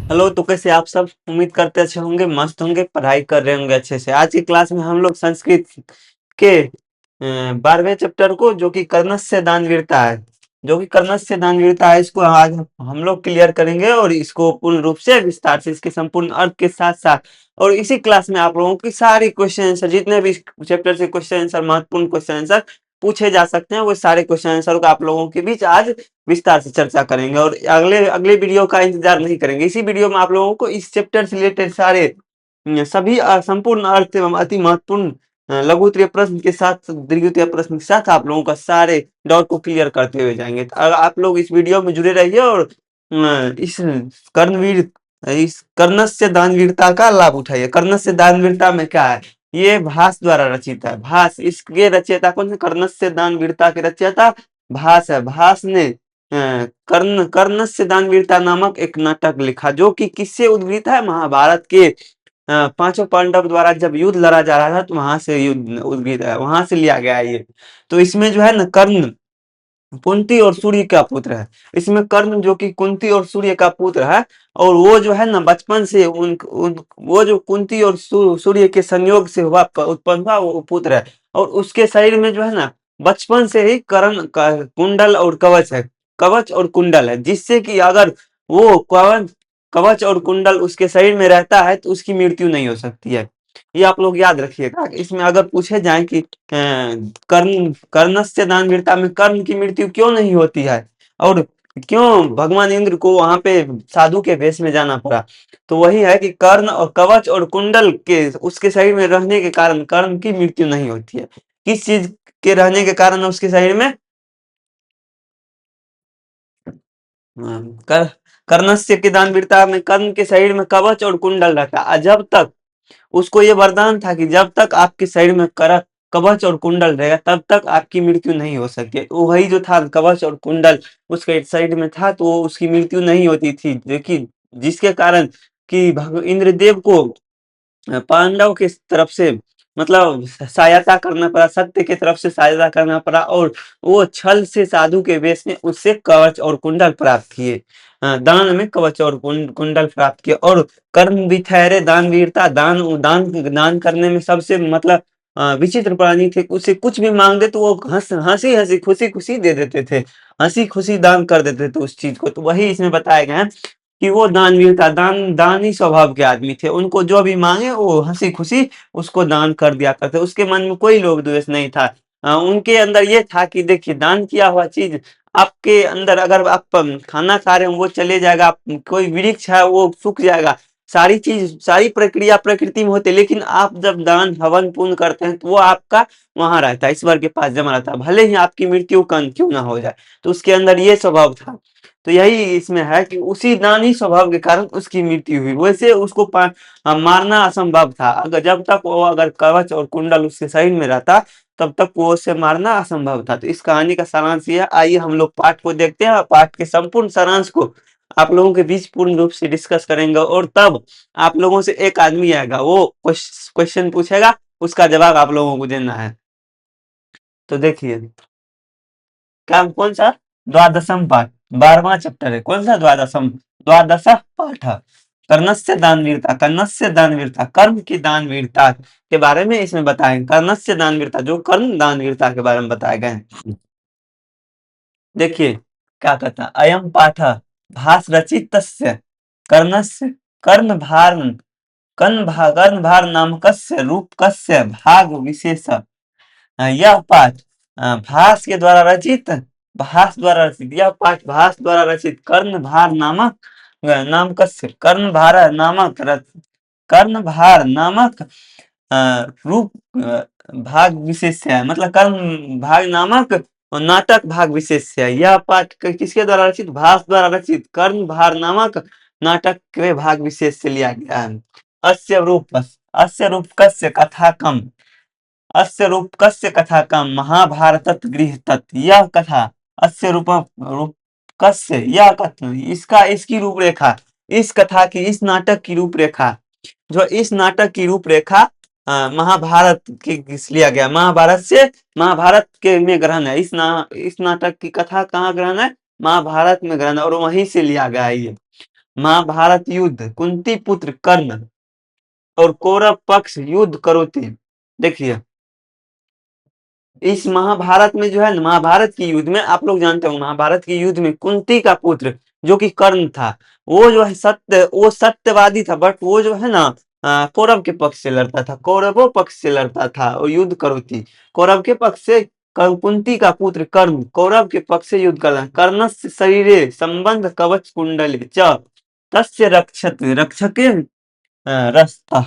Hello, तो कैसे आप सब? उम्मीद करते अच्छे होंगे, मस्त होंगे, पढ़ाई कर रहे होंगे अच्छे से। आज की क्लास में हम लोग संस्कृत के 12वें चैप्टर को, जो कि कर्णस्य दानवीरता है, इसको आज हम लोग क्लियर करेंगे और इसको पूर्ण रूप से विस्तार से इसके संपूर्ण अर्थ के साथ साथ, और इसी क्लास में आप लोगों की सारी क्वेश्चन आंसर, जितने भी चैप्टर से क्वेश्चन आंसर, महत्वपूर्ण क्वेश्चन आंसर पूछे जा सकते हैं, वो सारे क्वेश्चन आंसर को आप लोगों के बीच आज विस्तार से चर्चा करेंगे। और अगले अगले वीडियो का इंतजार नहीं करेंगे। इसी वीडियो में आप लोगों को इस चैप्टर से रिलेटेड सारे सभी संपूर्ण अर्थ एवं अति महत्वपूर्ण लघु उत्तरीय प्रश्न के साथ, दीर्घ उत्तरीय प्रश्न के साथ आप लोगों का सारे डाउट को क्लियर करते हुए जाएंगे। तो आप लोग इस वीडियो में जुड़े रहिए और इस कर्णवीर इस कर्णस्य दानवीरता का लाभ उठाइए। कर्णस्य दानवीरता में क्या है? ये भास द्वारा रचित है। भास, इसके रचयिता कौन है? कर्णस्य दानवीरता के रचयिता भास है। भास ने कर्णस्य दानवीरता नामक एक नाटक लिखा, जो कि किससे उद्गीत है? महाभारत के पांचों पांडव द्वारा जब युद्ध लड़ा जा रहा था, तो वहां से युद्ध उद्गीत है, वहां से लिया गया है ये। तो इसमें जो है ना, कर्ण कुंती और सूर्य का पुत्र है। इसमें कर्ण जो कि कुंती और सूर्य का पुत्र है, और वो जो है ना बचपन से वो जो कुंती और सूर्य के संयोग से उत्पन्न हुआ वो पुत्र है। और उसके शरीर में जो है ना, बचपन से ही कुंडल और कवच है। कवच और कुंडल है, जिससे कि अगर वो कवच कवच और कुंडल उसके शरीर में रहता है, तो उसकी मृत्यु नहीं हो सकती है। ये आप लोग याद रखिएगा। इसमें अगर पूछे जाए कि कर्णस्य दानवीरता में कर्ण की मृत्यु क्यों नहीं होती है, और क्यों भगवान इंद्र को वहां पे साधु के वेश में जाना पड़ा, तो वही है कि कर्ण और कवच और कुंडल के उसके शरीर में रहने के कारण कर्ण की मृत्यु नहीं होती है। किस चीज के रहने के कारण उसके शरीर में? कर कर्णस्य के दानवीरता में कर्ण के शरीर में कवच और कुंडल रहता है। जब तक उसको ये वरदान था कि जब तक आपके शरीर में कवच और कुंडल रहेगा, तब तक आपकी मृत्यु नहीं हो सकती है। तो वही जो था कवच और कुंडल उसके शरीर में था, तो उसकी मृत्यु नहीं होती थी। देखिए, जिसके कारण कि इंद्रदेव को पांडव के तरफ से मतलब सहायता करना पड़ा, सत्य की तरफ से सहायता करना पड़ा, और वो छल से साधु के वेश में उससे कवच और कुंडल प्राप्त किए। दान में कवच और कुंडल प्राप्त किए। और कर्म भी ठहरे दानवीरता, दान दान दान करने में सबसे मतलब विचित्र प्राणी थे। उसे कुछ भी मांगते तो वो हंसी हंसी खुशी खुशी दे देते थे, हंसी खुशी दान कर देते थे उस चीज को। तो वही इसमें बताया गया है कि वो दानवीर था, दानी स्वभाव के आदमी थे। उनको जो भी मांगे वो हंसी खुशी उसको दान कर दिया करते। उसके मन में कोई लोभ द्वेष नहीं था। उनके अंदर ये था कि देखिए, दान किया हुआ चीज आपके अंदर, अगर आप खाना खा रहे हो वो चले जाएगा, कोई वृक्ष है वो सूख जाएगा, सारी चीज सारी प्रक्रिया प्रकृति में होती है, लेकिन आप जब दान हवन पुण्य करते हैं तो वो आपका वहां रहता है, ईश्वर के पास जमा रहता है, भले ही आपकी मृत्यु क्यों ना हो जाए। तो उसके अंदर ये स्वभाव था। तो यही इसमें है कि उसी दानी स्वभाव के कारण उसकी मृत्यु हुई। वैसे उसको मारना असंभव था। अगर जब तक वो अगर कवच और कुंडल उसके शरीर में रहता, तब तक वो उसे मारना असंभव था। तो इस कहानी का सारांश ये है। आइए हम लोग पाठ को देखते हैं, और पाठ के संपूर्ण सारांश को आप लोगों के बीच पूर्ण रूप से डिस्कस करेंगे। और तब आप लोगों से एक आदमी आएगा, वो क्वेश्चन पूछेगा, उसका जवाब आप लोगों को देना है। तो देखिए, क्या कौन सा? द्वादशम पाठ, 12वां चैप्टर है। कौन सा? द्वादश पाठ है। कर्णस्य दानवीरता, कर्म की दानवीरता के बारे में इसमें बताएंगे। कर्णस्य दानवीरता, जो कर्ण दानवीरता के बारे में बताए गए हैं। देखिए क्या कहता है, अयम पाठ भास रचित कर्णस्य कर्ण भार नामकस्य रूपकस्य भाग विशेष। यह पाठ भास के द्वारा रचित यह पाठ भास द्वारा रचित कर्णभार नामक कर्णभार नामक रूप भाग विशेष है, मतलब कर्म भाग नामक नाटक भाग विशेष है। यह पाठ किसके द्वारा रचित? भास द्वारा रचित कर्ण भार नामक नाटक के भाग विशेष से लिया गया है। अस्य रूप कस्य कथा कम अस्य रूपकस्य कथा का महाभारत गृह तत्। यह कथा अस्य रूपकस्य, यह कथा इसकी रूपरेखा, इस कथा की, इस नाटक की रूपरेखा, जो इस नाटक की रूपरेखा महाभारत के लिया गया। महाभारत के में ग्रहण है। इस नाटक की कथा कहाँ ग्रहण है? महाभारत में ग्रहण है, और वहीं से लिया गया है ये। महाभारत युद्ध कुंती पुत्र कर्ण और कौरव पक्ष युद्ध करोति। देखिए इस महाभारत में जो है ना, महाभारत की युद्ध में आप लोग जानते हो, महाभारत की युद्ध में कुंती का पुत्र जो कि कर्ण था, वो जो है वो सत्यवादी था, बट वो जो है ना कौरव के पक्ष से लड़ता था, कौरवों पक्ष से लड़ता था और युद्ध करो थी। कौरव के पक्ष से कुंती का पुत्र कर्ण कौरव के पक्ष से युद्ध करना। कर्णस्य शरीरे संबंध कवच कुंडले च तस्य रक्षत रक्षके रस्ता।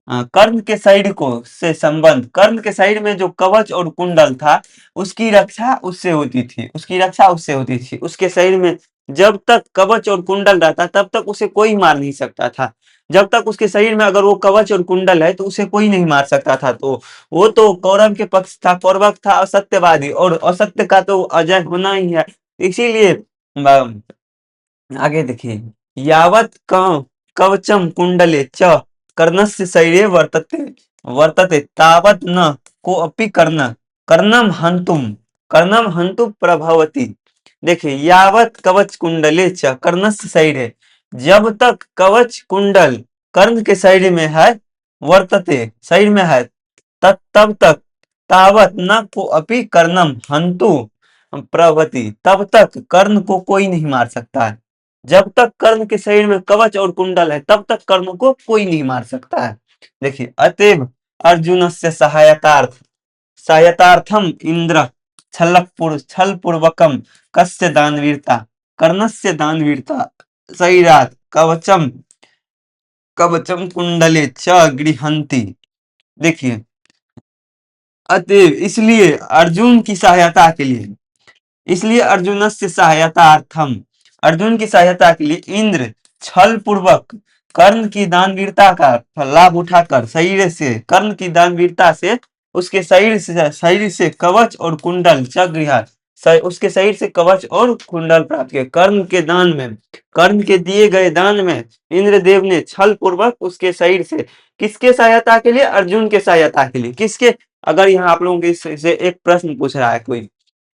कर्ण के शरीर को से संबंध, कर्ण के शरीर में जो कवच और कुंडल था उसकी रक्षा उससे होती थी, उसकी रक्षा उससे होती थी। उसके शरीर में जब तक कवच और कुंडल रहता तब तक उसे कोई मार नहीं सकता था। जब तक उसके शरीर में अगर वो कवच और कुंडल है तो उसे कोई नहीं मार सकता था। तो वो तो कौरव के पक्ष था, कौरव था असत्यवादी, और असत्य का तो अजय होना ही है। इसीलिए आगे देखिए, यावत कवचम कुंडले च कर्णस्य शरीरे वर्तते वर्तते तावत न कोऽपि कर्णम हन्तु प्रभवति। देखिए यावत कवच कुंडले च कर्णस्य शरीरे, जब तक कवच कुंडल कर्ण के शरीर में है, वर्तते शरीर में है, तब तक तावत न कोऽपि कर्णम हन्तु प्रभवति, तब तक कर्ण को कोई नहीं मार सकता है। जब तक कर्ण के शरीर में कवच और कुंडल है तब तक कर्ण को कोई नहीं मार सकता है। देखिए अतएव अर्जुन से सहायतार्थम इंद्र छल पूर्वकम कस्य दानवीरता कर्णस्य दानवीरता शरीरात कवचम कवचम कुंडले च गृहंती। देखिए अतएव इसलिए अर्जुनस्य सहायतार्थम, अर्जुन की सहायता के लिए इंद्र छल पूर्वक कर्ण की दानवीरता का लाभ उठाकर शरीर से, कर्ण की दानवीरता से उसके शरीर से कवच और कुंडल चगृहा, उसके शरीर से कवच और कुंडल प्राप्त किए। कर्ण के दान में, कर्ण के दिए गए दान में इंद्रदेव ने छल पूर्वक उसके शरीर से, किसके सहायता के लिए? अर्जुन के सहायता के लिए। किसके? अगर यहाँ आप लोगों के से एक प्रश्न पूछ रहा है कोई,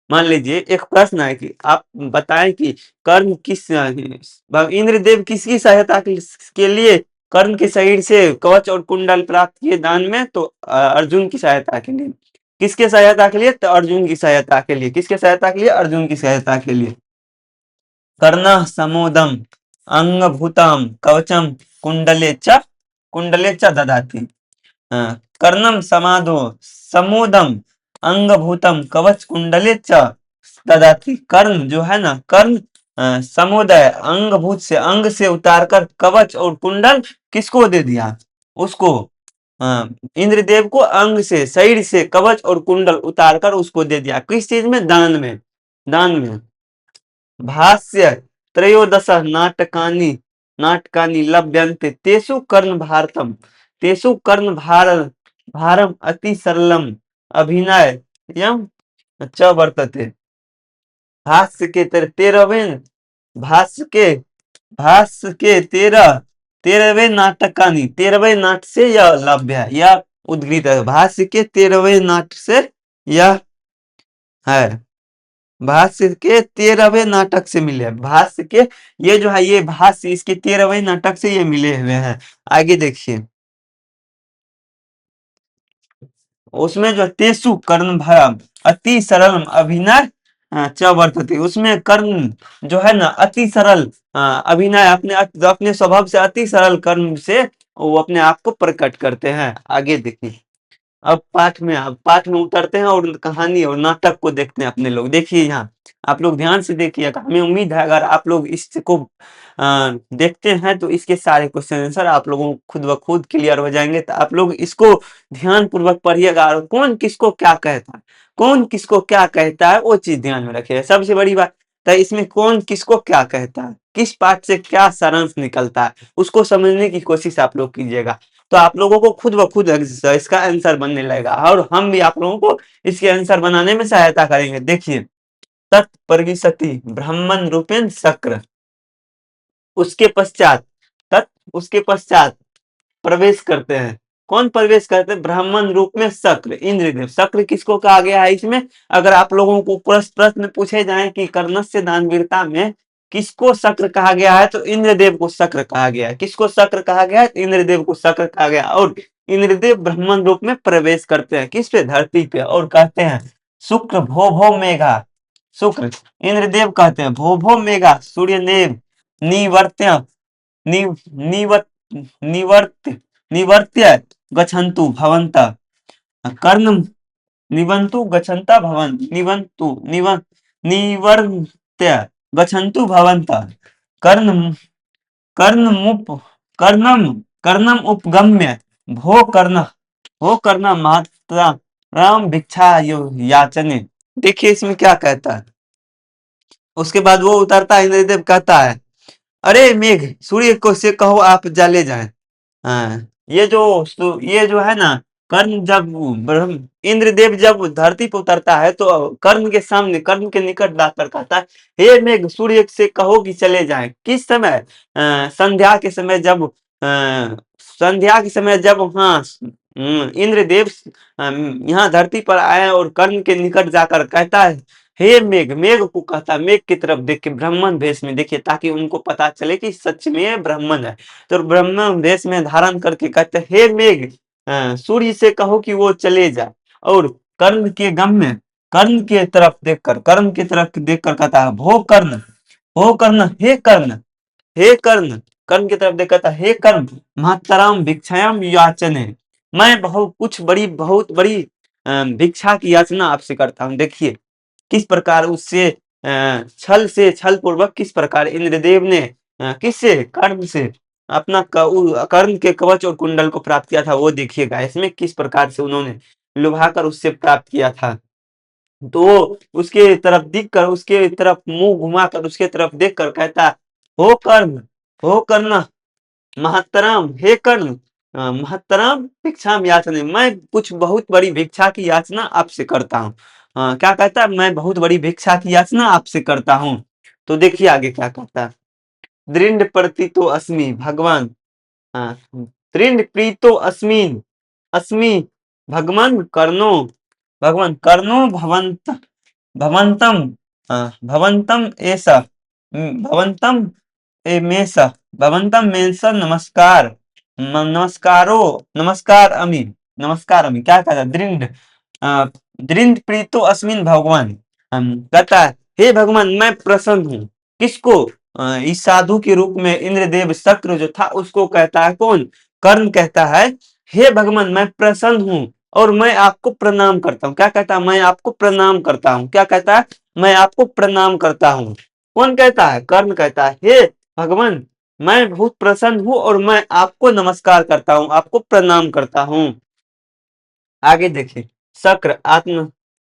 मान लीजिए एक प्रश्न है कि आप बताएं कि कर्ण इंद्रदेव किसकी सहायता के लिए कर्ण के शरीर से कवच और कुंडल प्राप्त किए दान में? तो अर्जुन की सहायता के लिए। किसके सहायता के लिए? तो अर्जुन की सहायता के लिए। किसके सहायता के लिए? अर्जुन की सहायता के लिए। कर्ण समोदम अंगभूतम कवचम कुंडले च ददाति। कर्णम समादो समोदम अंगभूतम कवच कुंडले च ददाति। कर्ण जो है ना, कर्ण समोदय अंगभूत से, अंग से उतारकर कवच और कुंडल किसको दे दिया? उसको इंद्रदेव को अंग से, शरीर से कवच और कुंडल उतारकर उसको दे दिया। किस चीज में? दान में। दान में। भाष्य त्रयोदश नाटकानि लभ्यन्ते तेषु कर्ण भारतम, तेषु कर्ण भारम अति सरलम अभिनय यम च वर्तते। भाष्य के भाष्य के तेरहवें नाटकानि, 13वें नाट से यह लभ्य है, यह उद्गृत है। भाष्य के 13वें नाट से यह है, भाष्य के 13वें नाटक से मिले। भाष्य के ये जो है, ये भाष्य इसके 13वें नाटक से ये मिले हुए हैं। आगे देखिए, उसमें जो तेसु कर्ण भरम अति सरल अभिनय च वर्तते, उसमें कर्ण जो है ना अति सरल अभिनय, अपने स्वभाव से अति सरल कर्म से वो अपने आप को प्रकट करते हैं। आगे देखिए, अब पाठ में उतरते हैं और कहानी और नाटक को देखते हैं अपने लोग। देखिए यहाँ आप लोग ध्यान से देखिएगा, हमें उम्मीद है अगर आप लोग इसको देखते हैं तो इसके सारे क्वेश्चन आंसर आप लोगों को खुद ब खुद क्लियर हो जाएंगे। तो आप लोग इसको ध्यान पूर्वक पढ़िएगा और कौन किसको क्या कहता है, कौन किसको क्या कहता है वो चीज ध्यान में रखिएगा, सबसे बड़ी बात। तो इसमें कौन किसको क्या कहता है, किस पाठ से क्या सारांश निकलता है, उसको समझने की कोशिश आप लोग कीजिएगा। तो आप लोगों को खुद ब खुद इसका आंसर बनने लगेगा और हम भी आप लोगों को इसके आंसर बनाने में सहायता करेंगे। देखिए, तत्परिविशति ब्राह्मण रूपेण शक्र, उसके पश्चात प्रवेश करते हैं। कौन प्रवेश करते हैं? ब्राह्मण रूप में शक्र, इंद्रदेव। शक्र किसको कहा गया है इसमें? अगर आप लोगों को प्रश्न पूछे जाए कि कर्णस्य दानवीरता में किसको शक्र कहा गया है? तो इंद्रदेव को शक्र कहा गया है। किसको शक्र कहा गया है? इंद्रदेव को शक्र कहा गया। और इंद्रदेव ब्राह्मण रूप में प्रवेश करते हैं किस पे? धरती पे, और कहते हैं शुक्र भो भो मेघा, शुक्र इंद्रदेव कहते हैं भो भो मेघा सूर्य नेव निवर्त्य नि, निवत निवर्त्य निवर्त्य गच्छन्तु भवन्तः कर्ण निवन्तु गच्छन्तः भवन् निवन्तु निवर्त्य गच्छन्तु भवन्तः कर्ण कर्णमुप कर्णम कर्णम उपगम्य भो कर्ण मात्रा राम भिक्षा याचने। देखिए इसमें क्या कहता है। उसके बाद वो उतरता है, इंद्रदेव कहता है अरे मेघ सूर्य को से कहो आप जले जाएं। हाँ, ये जो है ना, कर्ण जब इंद्रदेव जब धरती पर उतरता है तो कर्ण के सामने, कर्ण के निकट जाकर कहता है हे मेघ सूर्य से कहो कि चले जाएं। किस समय? संध्या के समय जब संध्या के समय जब हाँ इंद्रदेव यहाँ धरती पर आए और कर्ण के निकट जाकर कहता है हे मेघ, मेघ को कहता है मेघ की तरफ देख के ब्राह्मण वेश में, देखिए ताकि उनको पता चले कि सच में ब्राह्मण है। तो ब्राह्मण वेश में धारण करके कहते हैं हे मेघ सूर्य से कहो कि वो चले जाए। और कर्ण के गम में कर्ण की तरफ देखकर कहता है भो कर्ण हे कर्ण, हे कर्ण, कर्ण की तरफ देख कहता हे कर्ण महतराम भिक्षायाम याचने, मैं बहुत बड़ी भिक्षा की याचना आपसे करता हूँ। देखिए किस प्रकार उससे छल पूर्वक किस प्रकार इंद्रदेव ने किससे? कर्ण से अपना कर्ण के कवच और कुंडल को प्राप्त किया था। वो देखिएगा इसमें किस प्रकार से उन्होंने लुभाकर उससे प्राप्त किया था। तो उसके तरफ दिख कर, उसके तरफ मुंह घुमाकर उसके तरफ देखकर कहता हो कर्ण महतराम, हे कर्ण महतराम भिक्षाम याचने, मैं कुछ बहुत बड़ी भिक्षा की याचना आपसे करता हूँ। क्या कहता है? मैं बहुत बड़ी भिक्षा की याचना आपसे करता हूँ। तो देखिए आगे क्या कहता है। दृढ़ प्रतितो अस्मि भगवान, दृढ़ प्रीतो अस्मिन अस्मि भगवान कर्णो भवंतम भवंतम ऐसा भवंतम एमेस भवंतम मेंस नमस्कार नमस्कार अमी। क्या कहता है? दृढ़ प्रीतो अस्मिन भगवान, कहता है हे भगवान मैं प्रसन्न हूँ। किसको? इस साधु के रूप में इंद्रदेव शक्र जो था उसको कहता है। कौन? कर्ण कहता है हे भगवान मैं प्रसन्न हूँ और मैं आपको प्रणाम करता हूँ। क्या कहता है? मैं आपको प्रणाम करता हूँ। क्या कहता है? मैं आपको प्रणाम करता हूँ। कौन कहता है? कर्ण कहता है हे भगवान मैं बहुत प्रसन्न हूँ और मैं आपको नमस्कार करता हूँ, आपको प्रणाम करता हूँ। आगे देखिए शक्र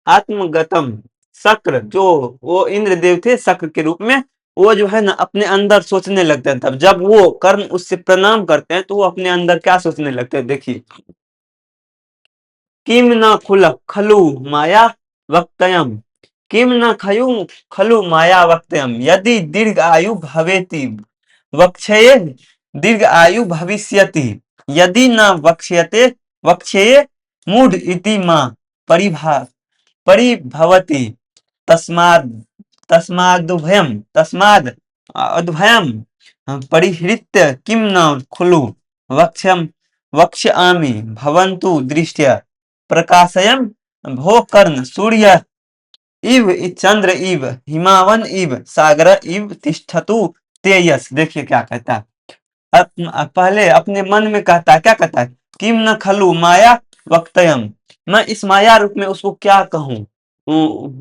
आत्मगतम, शक्र जो वो इंद्रदेव थे शक्र के रूप में, वो जो है ना अपने अंदर सोचने लगते हैं। तब जब वो कर्ण उससे प्रणाम करते हैं तो वो अपने अंदर क्या सोचने लगते हैं? देखिए किम न खलु माया वक्तयम, किम न खलु माया वक्तयम यदि दीर्घ आयु भवेति वक्षये दीर्घ आयु भविष्यति यदि न वक्ष्यते वक्ष्ये मूढ़ इति मां परिभवति तस्माद् तस्माद् अद्भयम् परिहृत्य किं न खलु वक्ष्यामि भवन्तु दृष्ट्या प्रकाशयन् भो कर्ण सूर्य इव चंद्र इव हिमावन इव सागर इव तिष्ठतु तेजस। देखिए क्या कहता है। पहले अपने मन में कहता है, क्या कहता है? किम न खलु माया वक्तयम, मैं इस माया रूप में उसको क्या कहूँ।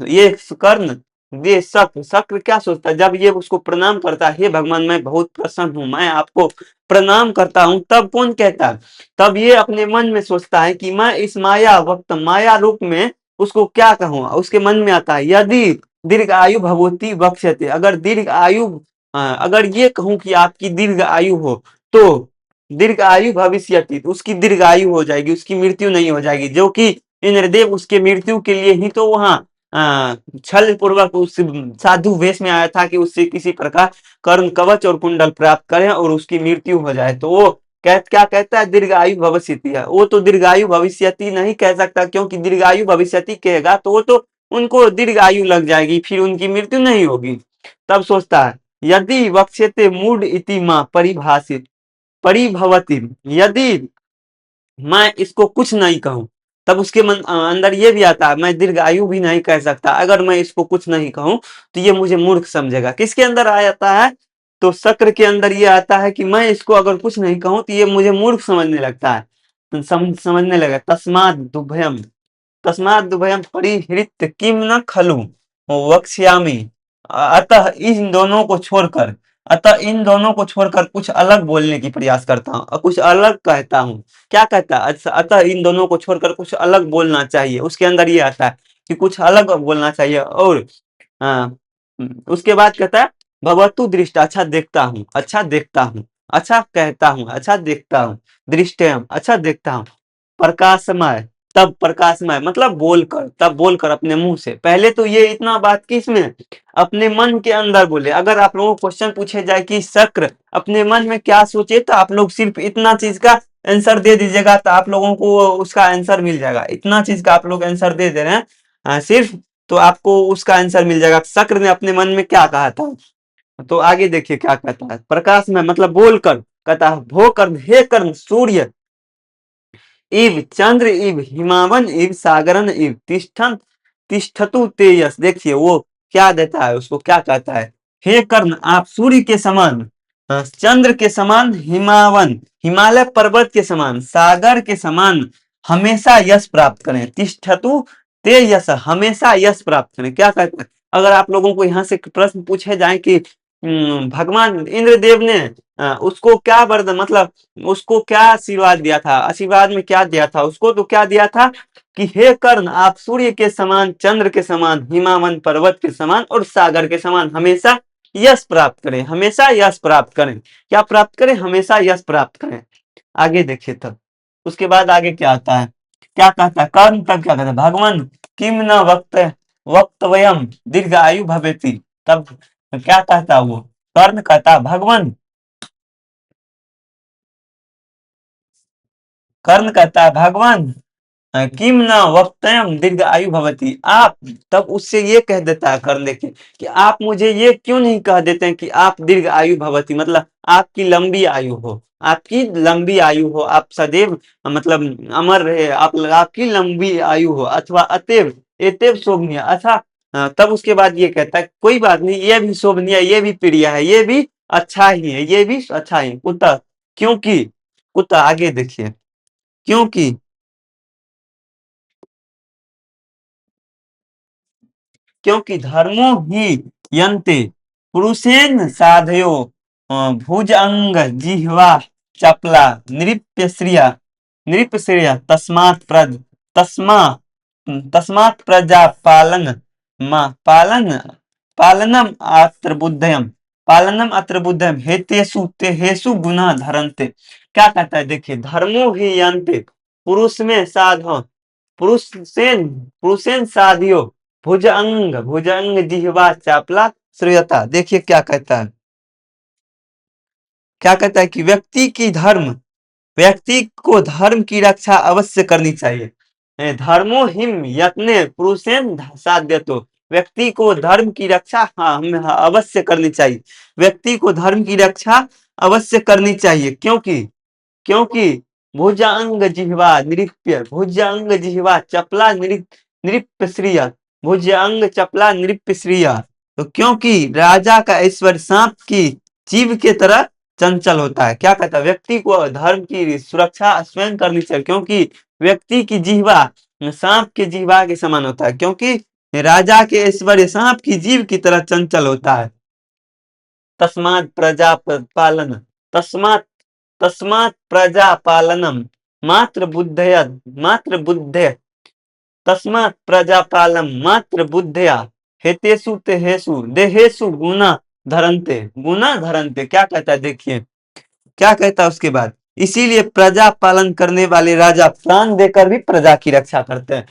ये कर्ण ये शक्र क्या सोचता है? जब ये उसको प्रणाम करता है हे भगवान मैं बहुत प्रसन्न हूँ, मैं आपको प्रणाम करता हूँ, तब कौन कहता है? तब ये अपने मन में सोचता है कि मैं इस माया रूप में उसको क्या कहूँ। उसके मन में आता है यदि दीर्घ आयु भगवती बख्शते, अगर दीर्घ आयु अगर ये कहूँ कि आपकी दीर्घ आयु हो तो दीर्घ आयु भविष्य, उसकी दीर्घ आयु हो जाएगी, उसकी मृत्यु नहीं हो जाएगी। जो कि इंद्रदेव उसके मृत्यु के लिए ही तो वहां छल पूर्वक उस साधु वेश में आया था कि उससे किसी प्रकार कर्ण कवच और कुंडल प्राप्त करें और उसकी मृत्यु हो जाए। तो वो क्या कहता है? दीर्घ आयु भविष्यति है। वो तो दीर्घ आयु भविष्यति नहीं कह सकता, क्योंकि दीर्घ आयु भविष्यति कहेगा तो वो तो उनको दीर्घ आयु लग जाएगी, फिर उनकी मृत्यु नहीं होगी। तब सोचता है यदि वक्ष्यते मूढ़ इति मां परिभाषित परिभवती, यदि मैं इसको कुछ नहीं कहूं, तब उसके अंदर ये भी आता है, मैं दीर्घायु भी नहीं कह सकता अगर मैं इसको कुछ नहीं कहूं, तो ये मुझे मूर्ख समझेगा। किसके अंदर आ जाता है? तो शक्र के अंदर ये आता है कि मैं इसको अगर कुछ नहीं कहूं तो ये मुझे मूर्ख समझने लगता है, तो समझने लगा। तस्मात् दुभयम परिहृत किम न खलु वक्ष्यामि, अतः इन दोनों को छोड़कर, कुछ अलग बोलने की प्रयास करता हूँ और कुछ अलग कहता हूँ। क्या कहता है? अच्छा, अतः इन दोनों को छोड़कर कुछ अलग बोलना चाहिए। उसके अंदर ये आता है कि कुछ अलग बोलना चाहिए। और हाँ, उसके बाद कहता है भवतु दृष्टा, अच्छा देखता हूँ, अच्छा देखता हूँ, अच्छा कहता हूँ, अच्छा देखता हूँ, दृष्टयम अच्छा देखता हूँ, प्रकाशमय तब प्रकाशमय मतलब बोलकर, तब बोलकर अपने मुंह से। पहले तो ये इतना बात किस में? अपने मन के अंदर बोले। अगर आप लोगों को क्वेश्चन पूछे जाए कि शक्र अपने मन में क्या सोचे, तो आप लोग सिर्फ इतना चीज का आंसर दे दीजिएगा, तो आप लोगों को उसका आंसर मिल जाएगा। इतना चीज का आप लोग आंसर दे दे रहे हैं सिर्फ, तो आपको उसका आंसर मिल जाएगा। शक्र ने अपने मन में क्या कहा था? तो आगे देखिए क्या कहता है। प्रकाश में मतलब बोलकर कहता है भोकर हे कर्ण सूर्य इव चंद्र इव हिमावन इव सागरन इव तिष्ठन तिष्ठतु तेजस। देखिए वो क्या देता है, उसको क्या कहता है? हे कर्ण आप सूर्य के समान, चंद्र के समान, हिमावन हिमालय पर्वत के समान, सागर के समान हमेशा यश प्राप्त करें। तिष्ठतु तेजस हमेशा यश प्राप्त करें। क्या कहता है? अगर आप लोगों को यहाँ से प्रश्न पूछे जाए कि भगवान इंद्रदेव ने उसको क्या वरदान, मतलब उसको क्या आशीर्वाद दिया था, आशीर्वाद में क्या दिया था उसको, तो क्या दिया था कि हे कर्ण आप सूर्य के समान, चंद्र के समान, हिमावन पर्वत के समान और सागर के समान हमेशा यश प्राप्त करें, हमेशा यश प्राप्त करें। क्या प्राप्त करें? हमेशा यश प्राप्त करें। आगे देखिए तब उसके बाद आगे क्या आता है, क्या कहता है कर्ण? तब क्या कहता है भगवान किम न वक्त वक्तव्यम दीर्घ आयु भवेति। तब क्या कहता वो? कर्ण कहता भगवान, कर्ण कहता है भगवान किम न वक्तव्यम दीर्घ आयु भवती। आप, तब उससे ये कह देता है कर्ण देखिए कि आप मुझे ये क्यों नहीं कह देते हैं कि आप दीर्घ आयु भवती, मतलब आपकी लंबी आयु हो, आपकी लंबी आयु हो, आप सदैव मतलब अमर रहे, आप आपकी लंबी आयु हो, अथवा अतएव एतेव शोभनीय। अच्छा तब उसके बाद ये कहता है कोई बात नहीं, ये भी शोभनीय, ये भी प्रिय है, ये भी अच्छा ही है, ये भी अच्छा ही। कुत्ता क्योंकि, कुत्ता आगे देखिए, क्योंकि क्योंकि धर्मो ही यन्ते पुरुषेन साधयो भुज अंग जिह्वा चपला नृप श्रिया तस्मा तस्मात् प्रजा पालन पालनम अत्र बुद्धयम हेतेषु तेहेषु गुना धरन्ते। क्या कहता है देखिए, धर्मो ही यन्ते पुरुष में साधो, पुरुषेन साधियो भुजंग जिह्वा चापला श्रेयता। देखिए क्या कहता है, क्या कहता है कि व्यक्ति को धर्म की रक्षा अवश्य करनी चाहिए। धर्मो हिम यत्ने पुरुषेन साध्यतो, व्यक्ति को धर्म की रक्षा अवश्य करनी चाहिए, व्यक्ति को धर्म की रक्षा अवश्य करनी चाहिए। क्योंकि भुजंग जिह्वा चपला नृप श्रिय, भुजंग चपला नृप श्रिय। तो क्योंकि राजा का ऐश्वर्य सांप की जीव के तरह चंचल होता है। क्या कहता है? व्यक्ति को धर्म की सुरक्षा स्वयं करनी चाहिए, क्योंकि व्यक्ति की जीवा सांप के जीवा के समान होता है, क्योंकि राजा के ऐश्वर्य सांप की जीव की तरह चंचल होता है। तस्मात् प्रजा पालन तस्मात् तस्मात् प्रजा पालनम मात्र बुद्धय तस्मात् प्रजा पालम मात्र बुद्धया हेतेषु तेहेषु देहेषु गुना धरन्ते। क्या कहता है देखिए, क्या कहता है उसके बाद, इसीलिए प्रजा पालन करने वाले राजा प्राण देकर भी प्रजा की रक्षा करते हैं।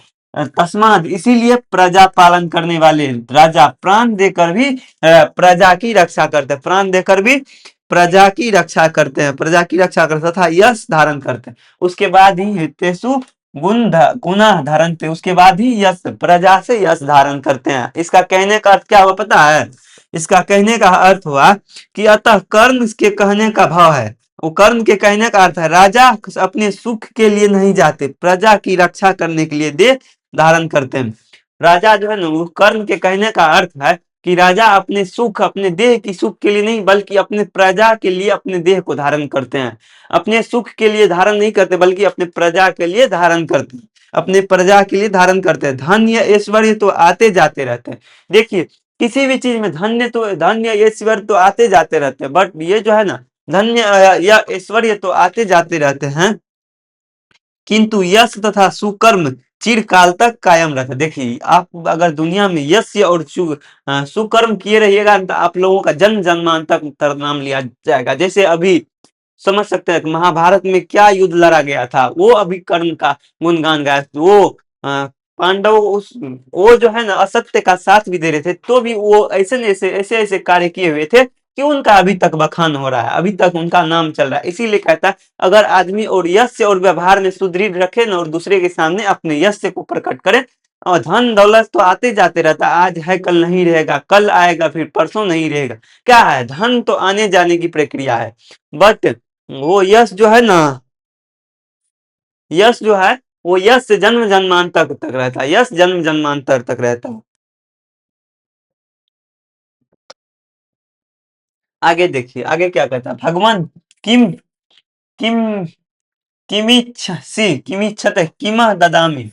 तस्माद इसीलिए प्रजा पालन करने वाले राजा प्राण देकर भी प्रजा की रक्षा करते हैं, प्राण देकर भी प्रजा की रक्षा करते हैं, प्रजा की रक्षा करते तथा यश धारण करते हैं। उसके बाद ही हितेषु गुना धारनते, उसके बाद ही यश प्रजा से यश धारण करते हैं। इसका कहने का अर्थ क्या हुआ पता है? इसका कहने का अर्थ हुआ कि अतः कर्ण के कहने का भाव है, वो कर्ण के कहने का अर्थ है राजा अपने सुख के लिए नहीं जाते, प्रजा की रक्षा करने के लिए देह धारण करते हैं। राजा जो है ना, वो कर्ण के कहने का अर्थ है कि राजा अपने सुख, अपने देह की सुख के लिए नहीं, बल्कि अपने प्रजा के लिए अपने देह को धारण करते हैं। अपने सुख के लिए धारण नहीं करते, बल्कि अपने प्रजा के लिए धारण करते हैं, अपने प्रजा के लिए धारण करते हैं। धन या ऐश्वर्य तो आते जाते रहते हैं। देखिए, किसी भी चीज में धन्य ऐश्वर्य तो आते जाते रहते हैं, बट ये जो है ना, धन्य या ऐश्वर्य तो आते जाते रहते हैं, किंतु यश तथा सुकर्म चिरकाल तक कायम रहता है। देखिए, आप अगर दुनिया में यश और सुकर्म किए रहिएगा तो आप लोगों का जन्म जन्मांतर नाम लिया जाएगा। जैसे अभी समझ सकते हैं महाभारत में क्या युद्ध लड़ा गया था, वो अभी कर्ण का गुणगान गाया। वो पांडव उस वो जो है ना असत्य का साथ भी दे रहे थे, तो भी वो ऐसे ऐसे कार्य किए हुए थे कि उनका अभी तक बखान हो रहा है, अभी तक उनका नाम चल रहा है। इसीलिए कहता है अगर आदमी और यश और व्यवहार में सुदृढ़ रखे ना, और दूसरे के सामने अपने यश को प्रकट करे, और धन दौलत तो आते जाते रहता, आज है कल नहीं रहेगा, कल आएगा फिर परसों नहीं रहेगा। क्या है, धन तो आने जाने की प्रक्रिया है, बट वो यश जो है ना, यश जो है वो यश जन्म जन्मांतर तक रहता है, यश जन्म जन्मांतर तक रहता है। आगे देखिए, आगे क्या कहता है भगवान, किम किम किमिच्छते किम ददामी।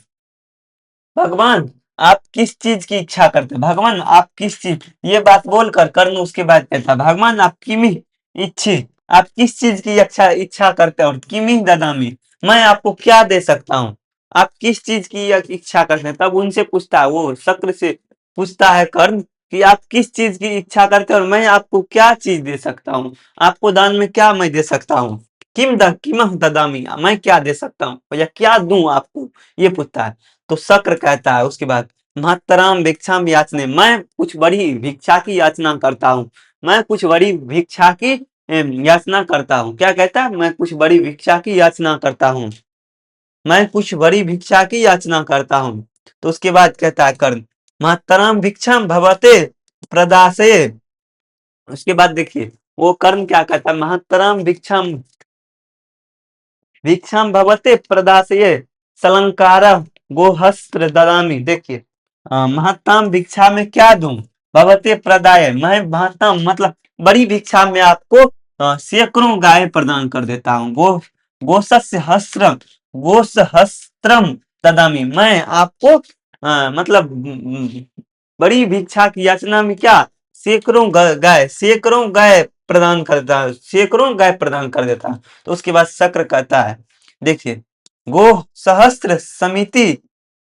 भगवान आप किस चीज की इच्छा करते हैं, भगवान आप किस चीज, ये बात बोलकर कर्ण उसके बाद कहता है भगवान आप किमी इच्छी, आप किस चीज की इच्छा इच्छा करते हैं, और किमी ददामी मैं आपको क्या दे सकता हूँ, आप किस चीज की इच्छा करते हैं। तब उनसे पूछता है, वो शक्र से पूछता है कर्ण कि आप किस चीज की इच्छा करते हैं और मैं आपको क्या चीज दे सकता हूँ, आपको दान में क्या मैं दे सकता हूँ। किम ददामी मैं क्या दे सकता हूँ या क्या दूं आपको, ये पूछता है। तो शक्र कहता है उसके बाद महतराम भिक्षाम याचने, मैं कुछ बड़ी भिक्षा की याचना करता हूँ, मैं कुछ बड़ी भिक्षा की याचना करता हूँ। क्या कहता है, मैं कुछ बड़ी भिक्षा की याचना करता हूँ, मैं कुछ बड़ी भिक्षा की याचना करता हूँ। तो उसके बाद कहता है कर्ण महतराम भिक्षाम भवते प्रदासे। उसके बाद देखिए वो कर्ण क्या कहता है, महतराम भिक्षाम भिक्षाम भवते प्रदासये सलंकार गोहस्त्र ददामी। देखिए महत्तम भिक्षा में क्या दूं, भवते प्रदाय मैं महत्तम मतलब बड़ी भिक्षा में आपको सैकड़ों गाय प्रदान कर देता हूँ। गोसस्य हस्त्रम गोसहस्त्रम ददामी मैं आपको मतलब बड़ी भिक्षा की याचना में क्या सैकड़ों गाय प्रदान करता है, सैकड़ों गाय प्रदान कर देता है। तो उसके बाद शक्र कहता है देखिए गो सहस्त्र समिति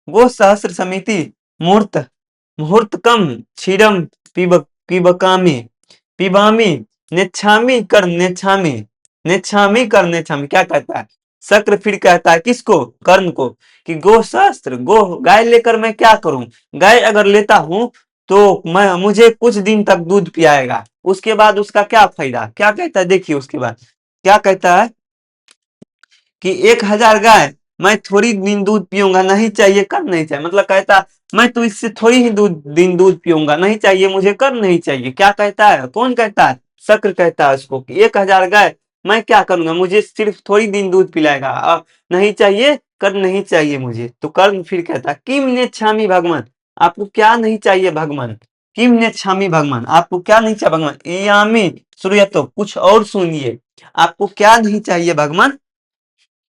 गो सहस्त्र समिति मूर्त मुहूर्तकम क्षीरम पिबकामी पिबामी नेच्छामी कर नेच्छामी नेच्छामी कर नेच्छामी। क्या कहता है शक्र, फिर कहता है किसको, कर्ण को, कि गो सहस्त्र गो गाय लेकर मैं क्या करूं, गाय अगर लेता हूं तो मैं मुझे कुछ दिन तक दूध पियाएगा, उसके बाद उसका क्या फायदा। क्या कहता है देखिए उसके बाद क्या कहता है कि 1000 गाय मैं थोड़ी दिन दूध पीऊंगा, नहीं चाहिए कर नहीं चाहिए, मतलब कहता मैं तो इससे थोड़ी ही दिन दूध पीऊंगा, नहीं चाहिए मुझे कर नहीं चाहिए। क्या कहता है, कौन कहता है, शक्र कहता है उसको कि 1000 गाय मैं क्या करूंगा, मुझे सिर्फ थोड़ी दिन दूध पिलाएगा, नहीं चाहिए कर नहीं चाहिए मुझे। तो कर्ण फिर कहता है किम ने छामी भगवान, आपको क्या नहीं चाहिए भगवान, किम ने छामी भगवान आपको क्या नहीं चाहिए भगवान, यामी सूर्य तो कुछ और सुनिए, आपको क्या नहीं चाहिए भगवान,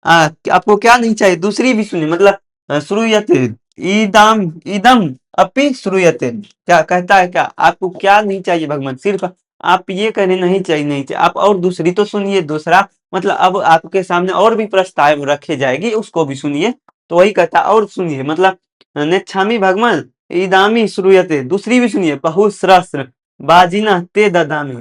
आपको क्या नहीं चाहिए दूसरी भी सुनिए, मतलब श्रूयते ईदम ईदम अपि श्रूयते। क्या कहता है, क्या आपको क्या नहीं चाहिए भगवान, सिर्फ आप ये कहने नहीं चाहिए नहीं चाहिए, आप और दूसरी तो सुनिए, दूसरा मतलब अब आपके सामने और भी प्रस्ताव रखे जाएगी, उसको भी सुनिए। तो वही कहता और सुनिए, मतलब नेच्छामी भगवान ईदामी श्रूयते, दूसरी भी सुनिए बहुसहस्र बाजिना ते ददामी।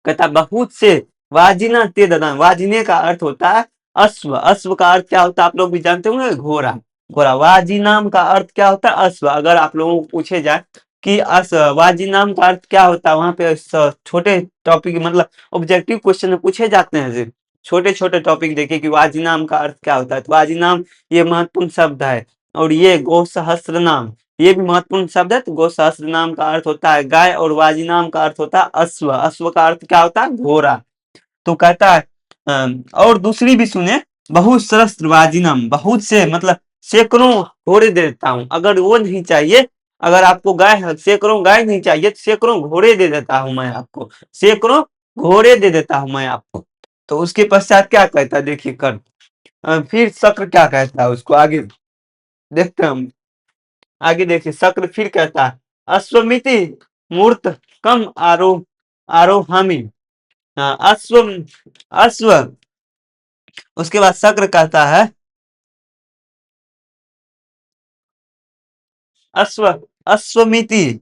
कहता बहुत से वाजिना ते ददामी, वाजिने का अर्थ होता है अश्व, अश्व का अर्थ क्या होता है आप लोग भी जानते होंगे, घोड़ा। घोड़ा वाजी नाम का अर्थ क्या होता है अश्व। अगर आप लोगों को पूछे जाए कि वाजी नाम का अर्थ क्या होता है, वहां पे छोटे टॉपिक मतलब ऑब्जेक्टिव क्वेश्चन पूछे जाते हैं, छोटे छोटे टॉपिक देखिए कि वाजी नाम का अर्थ क्या होता है। तो वाजी नाम ये महत्वपूर्ण शब्द है, और ये गो सहस्त्र नाम ये भी महत्वपूर्ण शब्द है। तो गोसहस्त्र नाम का अर्थ होता है गाय और वाजी नाम का अर्थ होता है अश्व। अश्व का अर्थ क्या होता है? घोड़ा। तो कहता है और दूसरी भी सुने, बहुत सहस्त्रवाजिनम, बहुत से मतलब सैकड़ों घोड़े दे देता हूँ। अगर वो नहीं चाहिए, अगर आपको गाय सैकड़ों गाय नहीं चाहिए तो सैकड़ों घोड़े दे देता हूँ मैं आपको, सैकड़ों घोड़े दे देता हूँ मैं आपको। तो उसके पश्चात क्या कहता है देखिए कर, फिर शक्र क्या कहता है उसको आगे देखते हैं हम। आगे देखिए शक्र फिर कहता है अश्वमिति मूर्त कम आरोहामी। हाँ, अश्व अश्व। उसके बाद शक्र कहता है अश्व अश्वमिति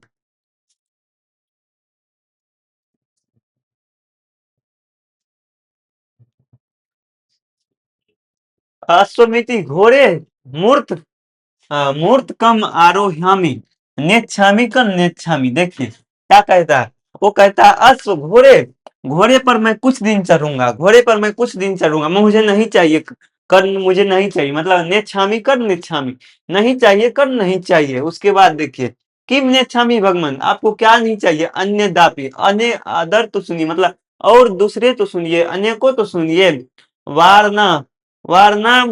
अश्वमिति घोड़े मूर्त, मूर्त कम आरोह्यामी नेच्छामी का नेच्छामी। देखिए क्या कहता है, वो कहता है अश्व घोड़े, घोड़े पर मैं कुछ दिन चढ़ूंगा, घोड़े पर मैं कुछ दिन चढ़ूंगा, मुझे नहीं चाहिए कर्ण, मुझे नहीं चाहिए, मतलब नेच्छामी कर नेच्छामी, नहीं चाहिए कर्ण नहीं चाहिए। उसके बाद देखिए किम नेच्छामी भगवान, आपको क्या नहीं चाहिए? अन्य दापी, अन्य आदर तो सुनिए, मतलब और दूसरे तो सुनिए, अन्य को तो सुनिए। वारना वारनाम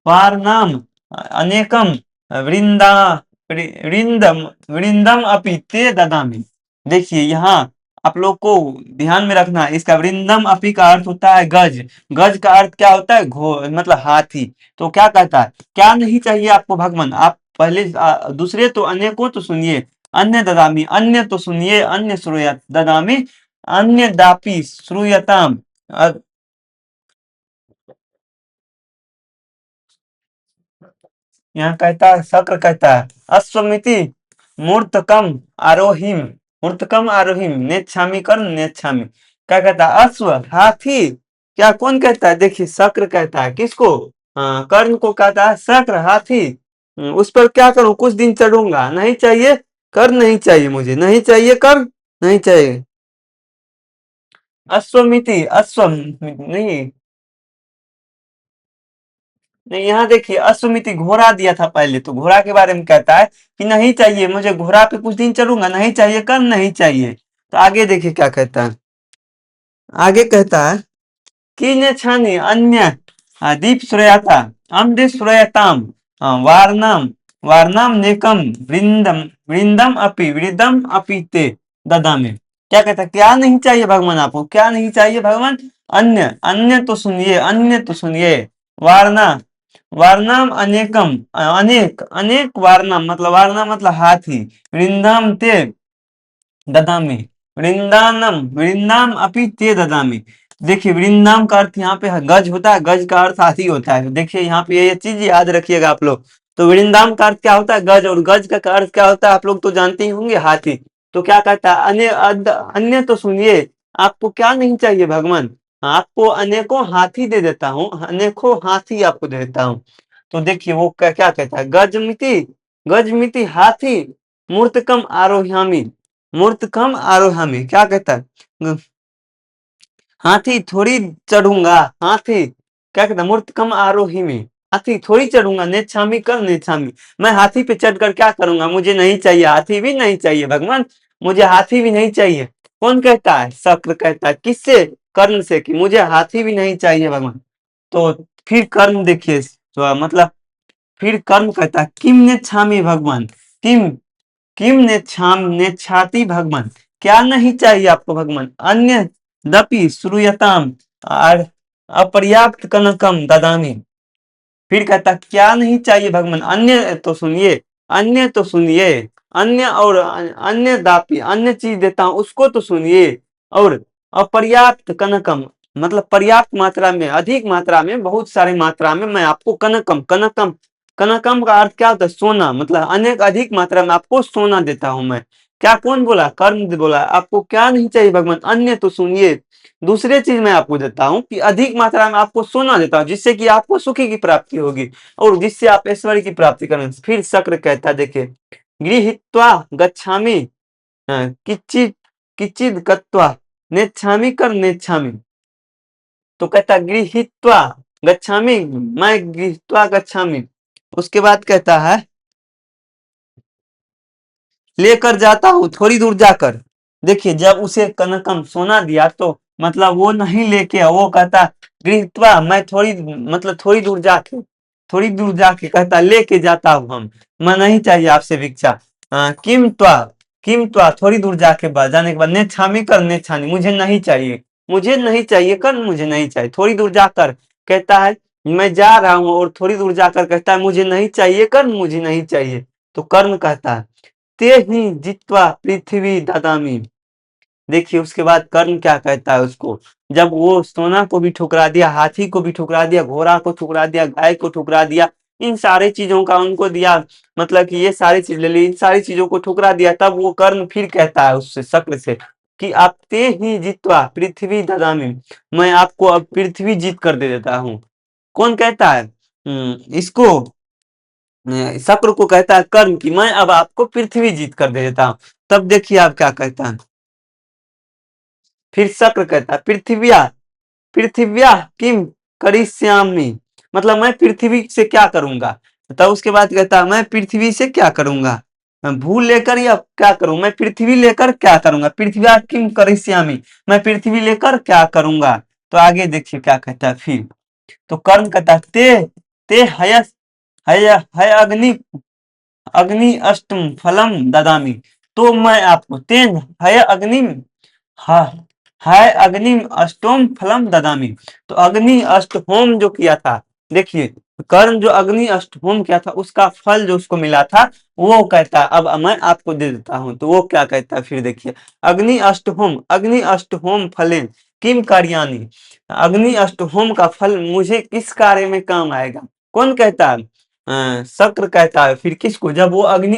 वारनाम अनेकम वृंदा वृंदम वृंदम अपि ते ददामि। देखिए यहाँ आप लोग को ध्यान में रखना है, इसका वृंदम अपि का अर्थ होता है गज। गज का अर्थ क्या होता है? घो मतलब हाथी। तो क्या कहता है, क्या नहीं चाहिए आपको भगवान? आप पहले दूसरे तो अनेकों तो सुनिए, अन्य ददामी, अन्य तो सुनिए, अन्य श्रूयत ददामी, अन्य दापि श्रूयताम। यहाँ कहता है शक्र कहता है अश्वमिति मूर्तकम आरोहिम, मूर्तकम आरोहिम नेच्छामी कर नेच्छामी। क्या कहता है? अश्व हाथी। क्या कौन कहता है? देखिए शक्र कहता है किसको? कर्ण को कहता है शक्र हाथी, उस पर क्या करूं? कुछ दिन चढ़ूंगा, नहीं चाहिए कर्ण, नहीं चाहिए मुझे, नहीं चाहिए कर्ण, नहीं चाहिए। अश्वमिति अश्व नहीं, नहीं यहाँ देखिए अश्वमिति घोड़ा दिया था पहले, तो घोड़ा के बारे में कहता है कि नहीं चाहिए मुझे, घोड़ा पे कुछ दिन चलूंगा, नहीं चाहिए कम, नहीं चाहिए। तो आगे देखिए क्या कहता है, आगे कहता है कि ने छानी अन्य दीप श्रेयता अम्दे श्रेयताम वारनाम वारनाम नेकम वृंदम वृंदम अपि वृदम अपि ते ददामे। क्या कहता है? क्या नहीं चाहिए भगवान आपको? क्या नहीं चाहिए भगवान? अन्य, अन्य तो सुनिए, अन्य तो सुनिए। वारना वारनाम अनेकम, अनेक अनेक वारनाम, मतलब वारना मतलब हाथी, वृंदाम ते ददामी, वृंदानम वृंदाम अपि ते ददामी। देखिए वृंदाम का अर्थ यहाँ पे गज होता है, गज का अर्थ हाथी होता है। देखिए यहाँ पे ये चीज याद रखिएगा आप लोग। तो वृंदाम का अर्थ क्या होता है? गज, और गज का अर्थ क्या होता है आप लोग तो जानते ही होंगे, हाथी। तो क्या कहता है? अन्य अन्य तो सुनिए, आपको क्या नहीं चाहिए भगवान? आपको अनेकों हाथी दे देता हूँ, अनेकों हाथी आपको दे देता हूँ। तो देखिए वो क्या कहता है, गजमिति हाथी मूर्तकम आरोह्यामी, मूर्तकम आरोहामी। क्या कहता है? हाथी थोड़ी चढ़ूंगा, हाथी क्या कहता है? मूर्तकम आरोही में, हाथी थोड़ी चढ़ूंगा, नेच्छामी कर नेच्छामी, मैं हाथी पे चढ़कर क्या करूंगा? मुझे नहीं चाहिए, हाथी भी नहीं चाहिए भगवान, मुझे हाथी भी नहीं चाहिए। कौन कहता है? शक्र कहता है। किससे? कर्ण से, कि मुझे हाथी भी नहीं चाहिए भगवान। तो फिर कर्ण देखिए, तो मतलब फिर कर्म कहता है किम ने छामी भगवान, किम किम ने छाम ने छाती भगवान, क्या नहीं चाहिए आपको भगवान? अन्य दपि श्रूयताम और अपर्याप्त कनकम ददामी। फिर कहता क्या नहीं चाहिए भगवान? अन्य तो सुनिए, अन्य तो सुनिए, अन्य और अन्य दापी, अन्य चीज देता हूं उसको तो सुनिए। और अपर्याप्त कनकम, मतलब पर्याप्त मात्रा में, अधिक मात्रा में, बहुत सारी मात्रा में मैं आपको कनकम, कनकम, कनकम का अर्थ क्या होता है? सोना, मतलब अनेक अधिक मात्रा में आपको सोना देता हूं मैं। क्या कौन बोला? कर्ण बोला। आपको क्या नहीं चाहिए भगवान? अन्य तो सुनिए, दूसरे चीज मैं आपको देता हूँ कि अधिक मात्रा में आपको सोना देता हूँ, जिससे कि आपको सुखी की प्राप्ति होगी और जिससे आप ऐश्वर्य की प्राप्ति करें। फिर शक्र कहता है देखिए गृहीत्वा गच्छामि किच्चित किच्चिद गत्वा नेच्छामि कर नेच्छामि। तो कहता गृहीत्वा गच्छामि, मैं गृहीत्वा गच्छामि। उसके बाद कहता है लेकर जाता हूँ थोड़ी दूर जाकर। देखिए जब उसे कनकम सोना दिया तो मतलब वो नहीं लेके, वो कहता गृहीत्वा, मैं थोड़ी मतलब थोड़ी दूर जाके कहता लेके जाता हूँ हम, मैं नहीं चाहिए आपसे भिक्षा। किम त्वा थोड़ी दूर जाके बाद जाने के बाद नेच्छामी कर नेच्छामी, मुझे नहीं चाहिए कर, मुझे नहीं चाहिए। थोड़ी दूर जाकर कहता है मैं जा रहा हूँ, और थोड़ी दूर जाकर कहता है मुझे नहीं चाहिए कर, मुझे नहीं चाहिए। तो कर्ण कहता है ते ही जित्वा पृथ्वी ददामी। देखिए उसके बाद कर्ण क्या कहता है उसको, जब वो सोना को भी ठुकरा दिया, हाथी को भी ठुकरा दिया, घोड़ा को ठुकरा दिया, गाय को ठुकरा दिया, इन सारे चीजों का उनको दिया, मतलब कि ये सारी चीज ले ली, इन सारी चीजों को ठुकरा दिया, तब वो कर्ण फिर कहता है उससे शक्र से कि आप ते ही जीतवा पृथ्वी ददामी, मैं आपको अब पृथ्वी जीत कर दे देता हूँ। कौन कहता है? इसको शक्र को कहता है कर्ण की मैं अब आपको पृथ्वी जीत कर दे देता हूँ। तब देखिए आप क्या कहता है, फिर शक्र कहता है पृथिव्या किम करिष्यामि, मतलब मैं पृथ्वी से क्या करूंगा। तब उसके बाद कहता है मैं पृथ्वी से क्या करूंगा, भू लेकर या क्या करूं, मैं पृथ्वी लेकर क्या करूंगा, पृथ्व्या किम करिष्यामि, मैं पृथ्वी लेकर क्या करूंगा। तो आगे देखिए क्या कहता है फिर। तो कर्ण कहता है ते हय हय हय अग्नि अग्नि अष्टम फलम ददामी, तो मैं आपको तेन हय अग्नि हाय अग्नि अष्टोम फलम ददामी, तो अग्नि अष्ट होम जो किया था, देखिए कर्ण जो अग्नि अष्ट होम किया था उसका फल जो उसको मिला था, वो कहता है अब मैं आपको दे देता हूं। तो वो क्या कहता है फिर देखिए, अग्नि अष्ट होम फलेन किम कार्यानि, अग्नि अष्ट होम का फल मुझे किस कार्य में काम आएगा। कौन कहता है? शक्र कहता है फिर किसको, जब वो अग्नि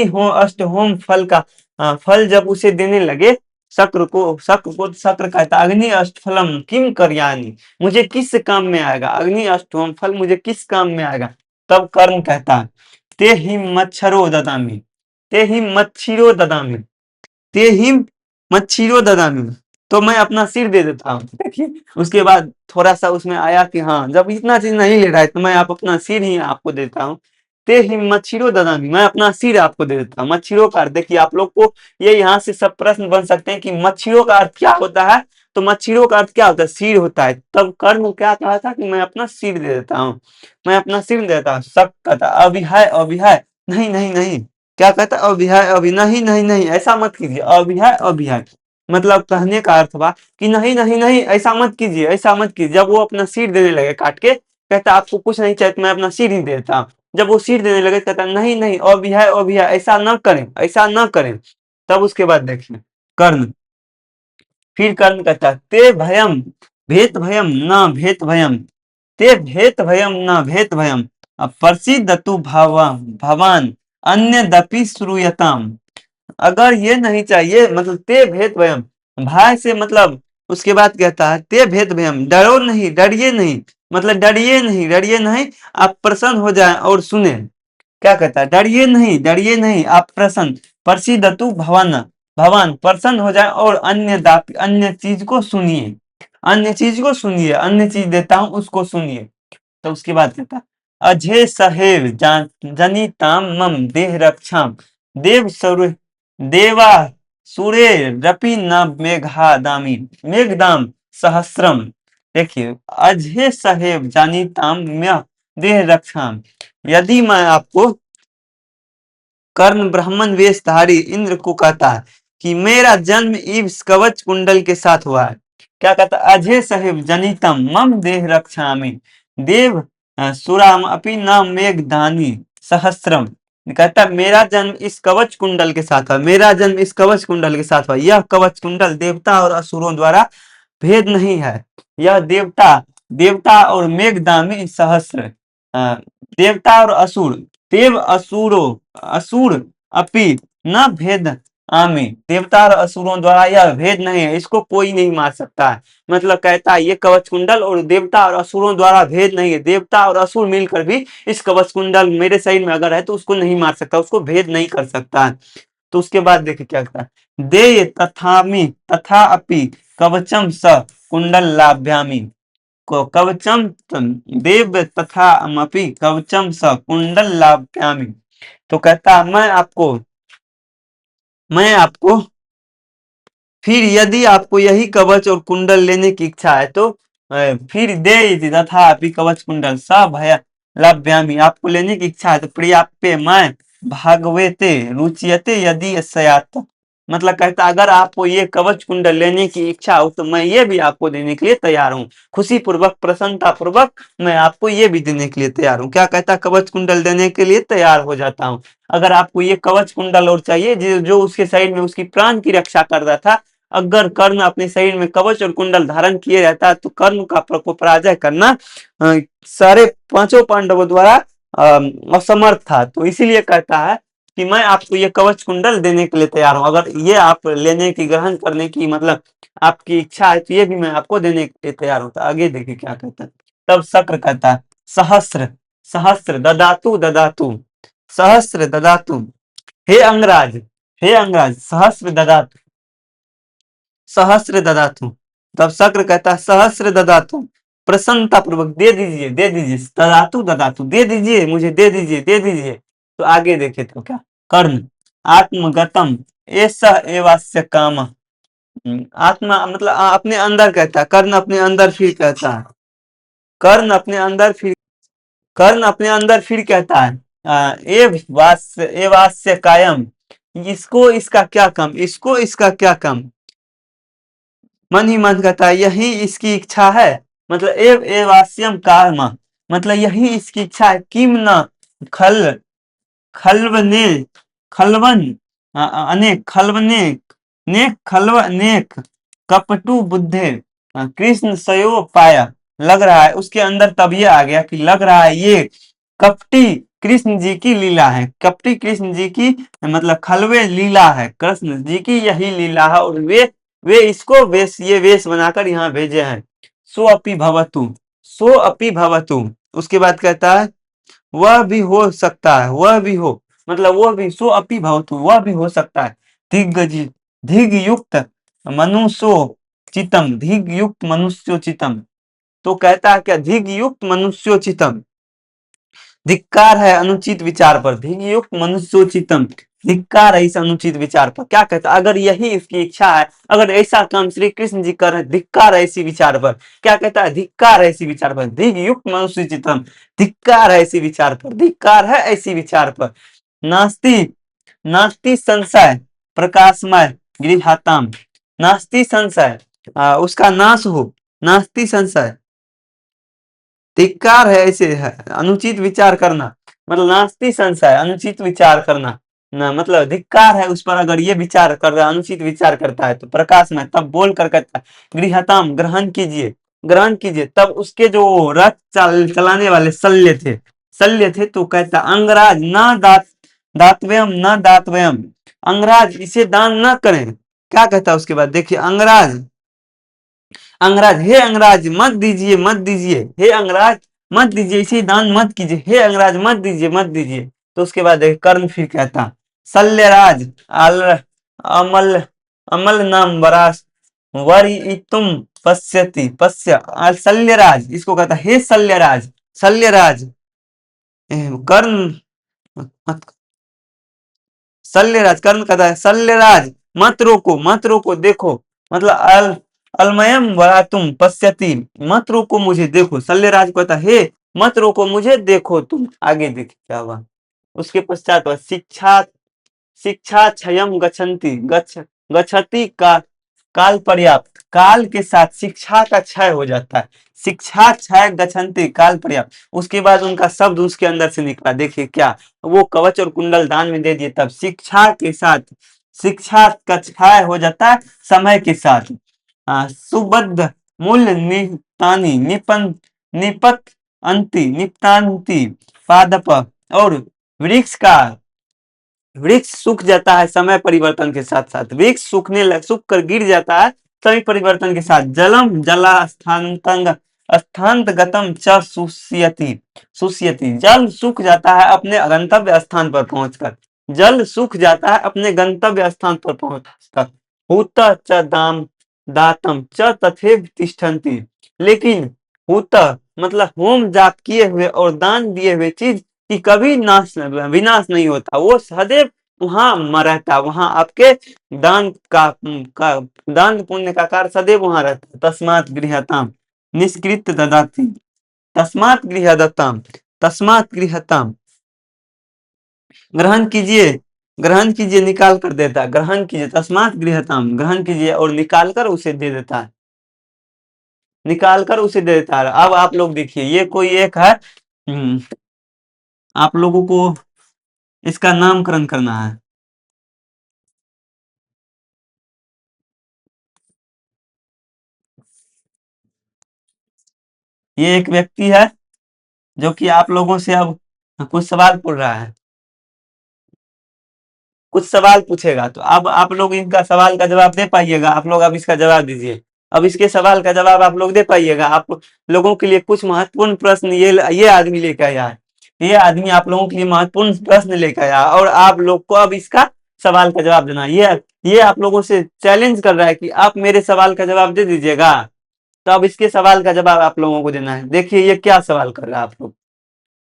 हो अष्ट होम फल का फल जब उसे देने लगे, शक्र कहता अग्नि अष्टफलम किम करयानी, मुझे किस काम में आएगा, अग्नि अष्टम फल मुझे किस काम में आएगा। तब कर्ण कहता है ते ही मच्छरो ददामी, ते ही मच्छिरो ददामी, ते ही मच्छिरो ददामी, तो मैं अपना सिर दे देता हूँ। देखिए उसके बाद थोड़ा सा उसमें आया कि हाँ जब इतना चीज नहीं ले रहा है तो मैं आप अपना सिर ही आपको देता हूँ। ते ही मच्छिरो ददामी, मैं अपना सिर आपको दे देता हूँ। मच्छिरों का अर्थ देखिए आप लोग को ये यहाँ से सब प्रश्न बन सकते हैं कि मच्छिरों का अर्थ क्या होता है। तो मच्छिरों का अर्थ क्या होता है, सिर होता है। तब कर्ण क्या कहा था कि मैं अपना सिर दे देता हूँ, मैं अपना सिर दे देता हूँ। शक कहता अभिहाय अभिहाय, नहीं नहीं नहीं, क्या कहता अभिहाय अभि, नहीं नहीं नहीं ऐसा मत कीजिए, अभिहाय अभिहाय, मतलब कहने का अर्थ हुआ कि नहीं नहीं नहीं ऐसा मत कीजिए, ऐसा मत कीजिए। जब वो अपना सिर देने लगे काट के, कहता आपको कुछ नहीं चाहिए तो मैं अपना सिर ही दे देता हूँ। जब वो सिर देने लगे कहता नहीं नहीं अभिहाय अभिहाय, ऐसा न करें, ऐसा न करें। तब उसके बाद देखिए कर्ण, फिर कर्ण कहता ते भयम भेत भयम न भेत भयम, ते भेत भयम न भेत भयम, प्रसिद्धतु भवान अन्य दपि श्रूयताम। अगर ये नहीं चाहिए मतलब ते भेद भयम, भाई से मतलब उसके बाद कहता है ते भेद भयम, डरो नहीं डरिए नहीं, मतलब डरिए नहीं, आप प्रसन्न हो जाए और सुने। क्या कहता है डरिए नहीं आप प्रसन्न, प्रसिद्धतु भवन, भगवान प्रसन्न हो जाए और अन्य चीज को सुनिए, अन्य चीज को सुनिए, अन्य चीज देता हूं उसको सुनिए। तो उसके बाद कहता है अजय सहेव जनिताम मम देह रक्षाम, देव सुर देवा सूर्य रपि न मेघादामी मेघदाम सहस्रम। देखिए अजय सहेव जानीताम मैं देह रक्षाम, यदि मैं आपको, कर्ण ब्राह्मण वेशधारी इंद्र को कहता है कि मेरा जन्म इस कवच कुंडल के साथ हुआ है। क्या कहता है अजय सहेब जनितम मम देह रक्षामि, देव सुराम अपि न मेघदानी सहस्रम। कहता है मेरा जन्म इस कवच कुंडल के साथ हुआ, मेरा जन्म इस कवच कुंडल के साथ हुआ। यह कवच कुंडल देवता और असुरों द्वारा भेद नहीं है, यह देवता और मेघदामी सहस्र, अ, देवता और असुर, देव असुर अपि न भेद आमी, देवता और असुरों द्वारा यह भेद नहीं है, इसको कोई नहीं मार सकता है। मतलब कहता है ये कवच कुंडल और देवता और असुरों द्वारा भेद नहीं है, देवता और असुर मिलकर भी इस कवच कुंडल मेरे शरीर में अगर है तो उसको नहीं मार सकता, उसको भेद नहीं कर सकता है। तो उसके बाद देखिए क्या कहता है दे तथामि तथा अपि कवचम स कुंडल लाभ्यामी, कवचम देव तथा अपि कवचम स कुंडल लाभ्यामी। तो कहता मैं आपको फिर यदि आपको यही कवच और कुंडल लेने की इच्छा है तो फिर दे तथापि कवच कुंडल स भय लभ्यामि। आपको लेने की इच्छा है तो प्रियाप्य मैं भागवेते रुचियते यदि स्यात्। मतलब कहता अगर आपको ये कवच कुंडल लेने की इच्छा हो तो मैं ये भी आपको देने के लिए तैयार हूँ। खुशी पूर्वक प्रसन्नता पूर्वक मैं आपको ये भी देने के लिए तैयार हूँ। क्या कहता कवच कुंडल देने के लिए तैयार हो जाता हूँ। अगर आपको ये कवच कुंडल और चाहिए जो उसके शरीर में उसकी प्राण की रक्षा कर रहा था, अगर कर्ण अपने शरीर में कवच और कुंडल धारण किए रहता तो कर्ण का पराजय करना सारे पांचों पांडवों द्वारा असमर्थ था। तो इसीलिए कहता है कि मैं आपको ये कवच कुंडल देने के लिए तैयार हूं। अगर ये आप लेने की ग्रहण करने की मतलब आपकी इच्छा है तो ये भी मैं आपको देने के लिए तैयार हूं। तो आगे देखिए क्या कहता है। तब शक्र कहता है सहस्र सहस्र ददातु ददातु सहस्र ददातु। हे अंगराज हे अंगराज सहस्र ददातु सहस्र ददातु। तब शक्र कहता है सहस्र ददातु प्रसन्नता पूर्वक दे दीजिए ददातु ददातु दे दीजिए मुझे दे दीजिए दे दीजिए। तो आगे देखे तो क्या कर्ण आत्मगतम ऐसा एवास्य काम। आत्मा मतलब अपने अंदर कहता है कर्ण अपने अंदर फिर कहता है कर्ण अपने अंदर फिर कर्ण अपने अंदर फिर कहता है एवास्य कायम। इसको इसका क्या कम इसको इसका क्या कम। मन ही मन कहता है यही इसकी इच्छा है। मतलब एव एवास्यम कर्म मतलब यही इसकी इच्छा है। किम न खल खलवने खलवन अनेक खलवने नेक खलव नेक कपटु बुद्धे कृष्ण सयो पाया। लग रहा है उसके अंदर तब ये आ गया कि लग रहा है ये कपटी कृष्ण जी की लीला है। कपटी कृष्ण जी की मतलब खलवे लीला है कृष्ण जी की यही लीला है। और वे इसको ये वेश बनाकर यहाँ भेजे हैं। सो अपी भवतु। उसके बाद कहता है वह भी हो सकता है वह भी हो मतलब वह भी सो अपी भवतु वह भी हो सकता है। दिग्गज धिग युक्त मनुष्यो चितम धिग युक्त मनुष्यो चितम। तो कहता है क्या धिग युक्त मनुष्यो चितम धिक्कार है अनुचित विचार पर। धिग युक्त मनुष्योचितम धिक्कार है इस अनुचित विचार पर। क्या कहता अगर यही इसकी इच्छा है अगर ऐसा काम श्री कृष्ण जी कर रहे धिक्कार है इसी विचार पर। क्या कहता है धिक्कार है इसी विचार पर धिग युक्त मनुष्योचितम धिक्कार है इसी विचार पर धिक्कार है ऐसी विचार पर। नास्ति नास्ति संशय प्रकाशमय गृहाताम। नास्ति संशय उसका नाश हो नास्ति संशय धिक्कार है ऐसे है अनुचित विचार करना। मतलब नास्ति संशय अनुचित विचार करना ना मतलब धिक्कार है उस पर अगर ये विचार कर रहा है अनुचित विचार करता है। तो प्रकाश में तब बोल कर कहता है गृहताम ग्रहण कीजिए। तब उसके जो रथ चलाने वाले शल्य थे तो कहता अंगराज ना दातव्यम ना दातव्यम अंगराज इसे दान न करें। क्या कहता है उसके बाद देखिए अंगराज हे अंगराज मत दीजिए हे अंगराज मत दीजिए इसे दान मत कीजिए हे अंगराज मत दीजिए। तो उसके बाद कर्ण फिर कहता शल्यराज अमल अमल नाम वरास वरी तुम पश्य शल्यराज इसको कहता हे शल्यराज कर्ण शल्यराज कर्ण कहता है शल्यराज मत रोको देखो मतलब अलमयम वरा तुम पश्यति मत रोको मुझे देखो। शल्यराज कहता हे मत रोको मुझे देखो तुम। आगे देखिए क्या हुआ उसके पश्चात शिक्षा क्षयम गच्छति का काल पर्याप्त काल के साथ शिक्षा का क्षय हो जाता है। शिक्षा क्षय गच्छन्ति काल पर्याप्त। उसके बाद उनका शब्द उसके अंदर से निकला देखिए क्या वो कवच और कुंडल दान में दे दिए तब शिक्षा के साथ शिक्षा का क्षय हो जाता है समय के साथ। सुबद्ध मूल्य निपत निपतांति पादप और वृक्ष का वृक्ष सूख जाता है समय परिवर्तन के साथ साथ वृक्ष सूख कर गिर जाता है समय परिवर्तन के साथ। जलम जला स्थांत गतम च शुष्यति जल सूख जाता है अपने गंतव्य स्थान पर पहुंचकर जल सूख जाता है अपने गंतव्य स्थान पर पहुंचकर। हुत च दाम दातम च तथैव तिष्ठन्ति। लेकिन हुत मतलब होम जाप किए हुए और दान दिए हुए चीज कि कभी नाश विनाश नहीं होता, वो सदैव वहां रहता, वहां आपके दान का दान पुण्य का कार्य सदैव वहां रहता। तस्मात् गृह्यताम निष्कृत ददाति, तस्मात् गृह्यताम, तस्मात् गृह्यताम, ग्रहण कीजिए, ग्रहण कीजिए, निकाल कर देता है, ग्रहण कीजिए, तस्मात् गृह्यताम, ग्रहण कीजिए और निकाल कर उसे दे देता है, निकाल कर उसे दे देता है। अब आप लोग देखिए, ये कोई एक है, आप लोगों को इसका नामकरण करना है। ये एक व्यक्ति है जो कि आप लोगों से अब कुछ सवाल पूछ रहा है, कुछ सवाल पूछेगा, तो अब आप लोग इनका सवाल का जवाब दे पाइएगा। आप लोग अब इसका जवाब दीजिए, अब इसके सवाल का जवाब आप लोग दे पाइएगा। आप लोगों के लिए कुछ महत्वपूर्ण प्रश्न ये आदमी लेकर आया है, ये आदमी आप लोगों के लिए महत्वपूर्ण प्रश्न लेकर आया और आप लोग को अब इसका सवाल का जवाब देना। ये आप लोगों से चैलेंज कर रहा है कि आप मेरे सवाल का जवाब दे दीजिएगा। तो अब इसके सवाल का जवाब आप लोगों को देना है। देखिए ये क्या सवाल कर रहा है,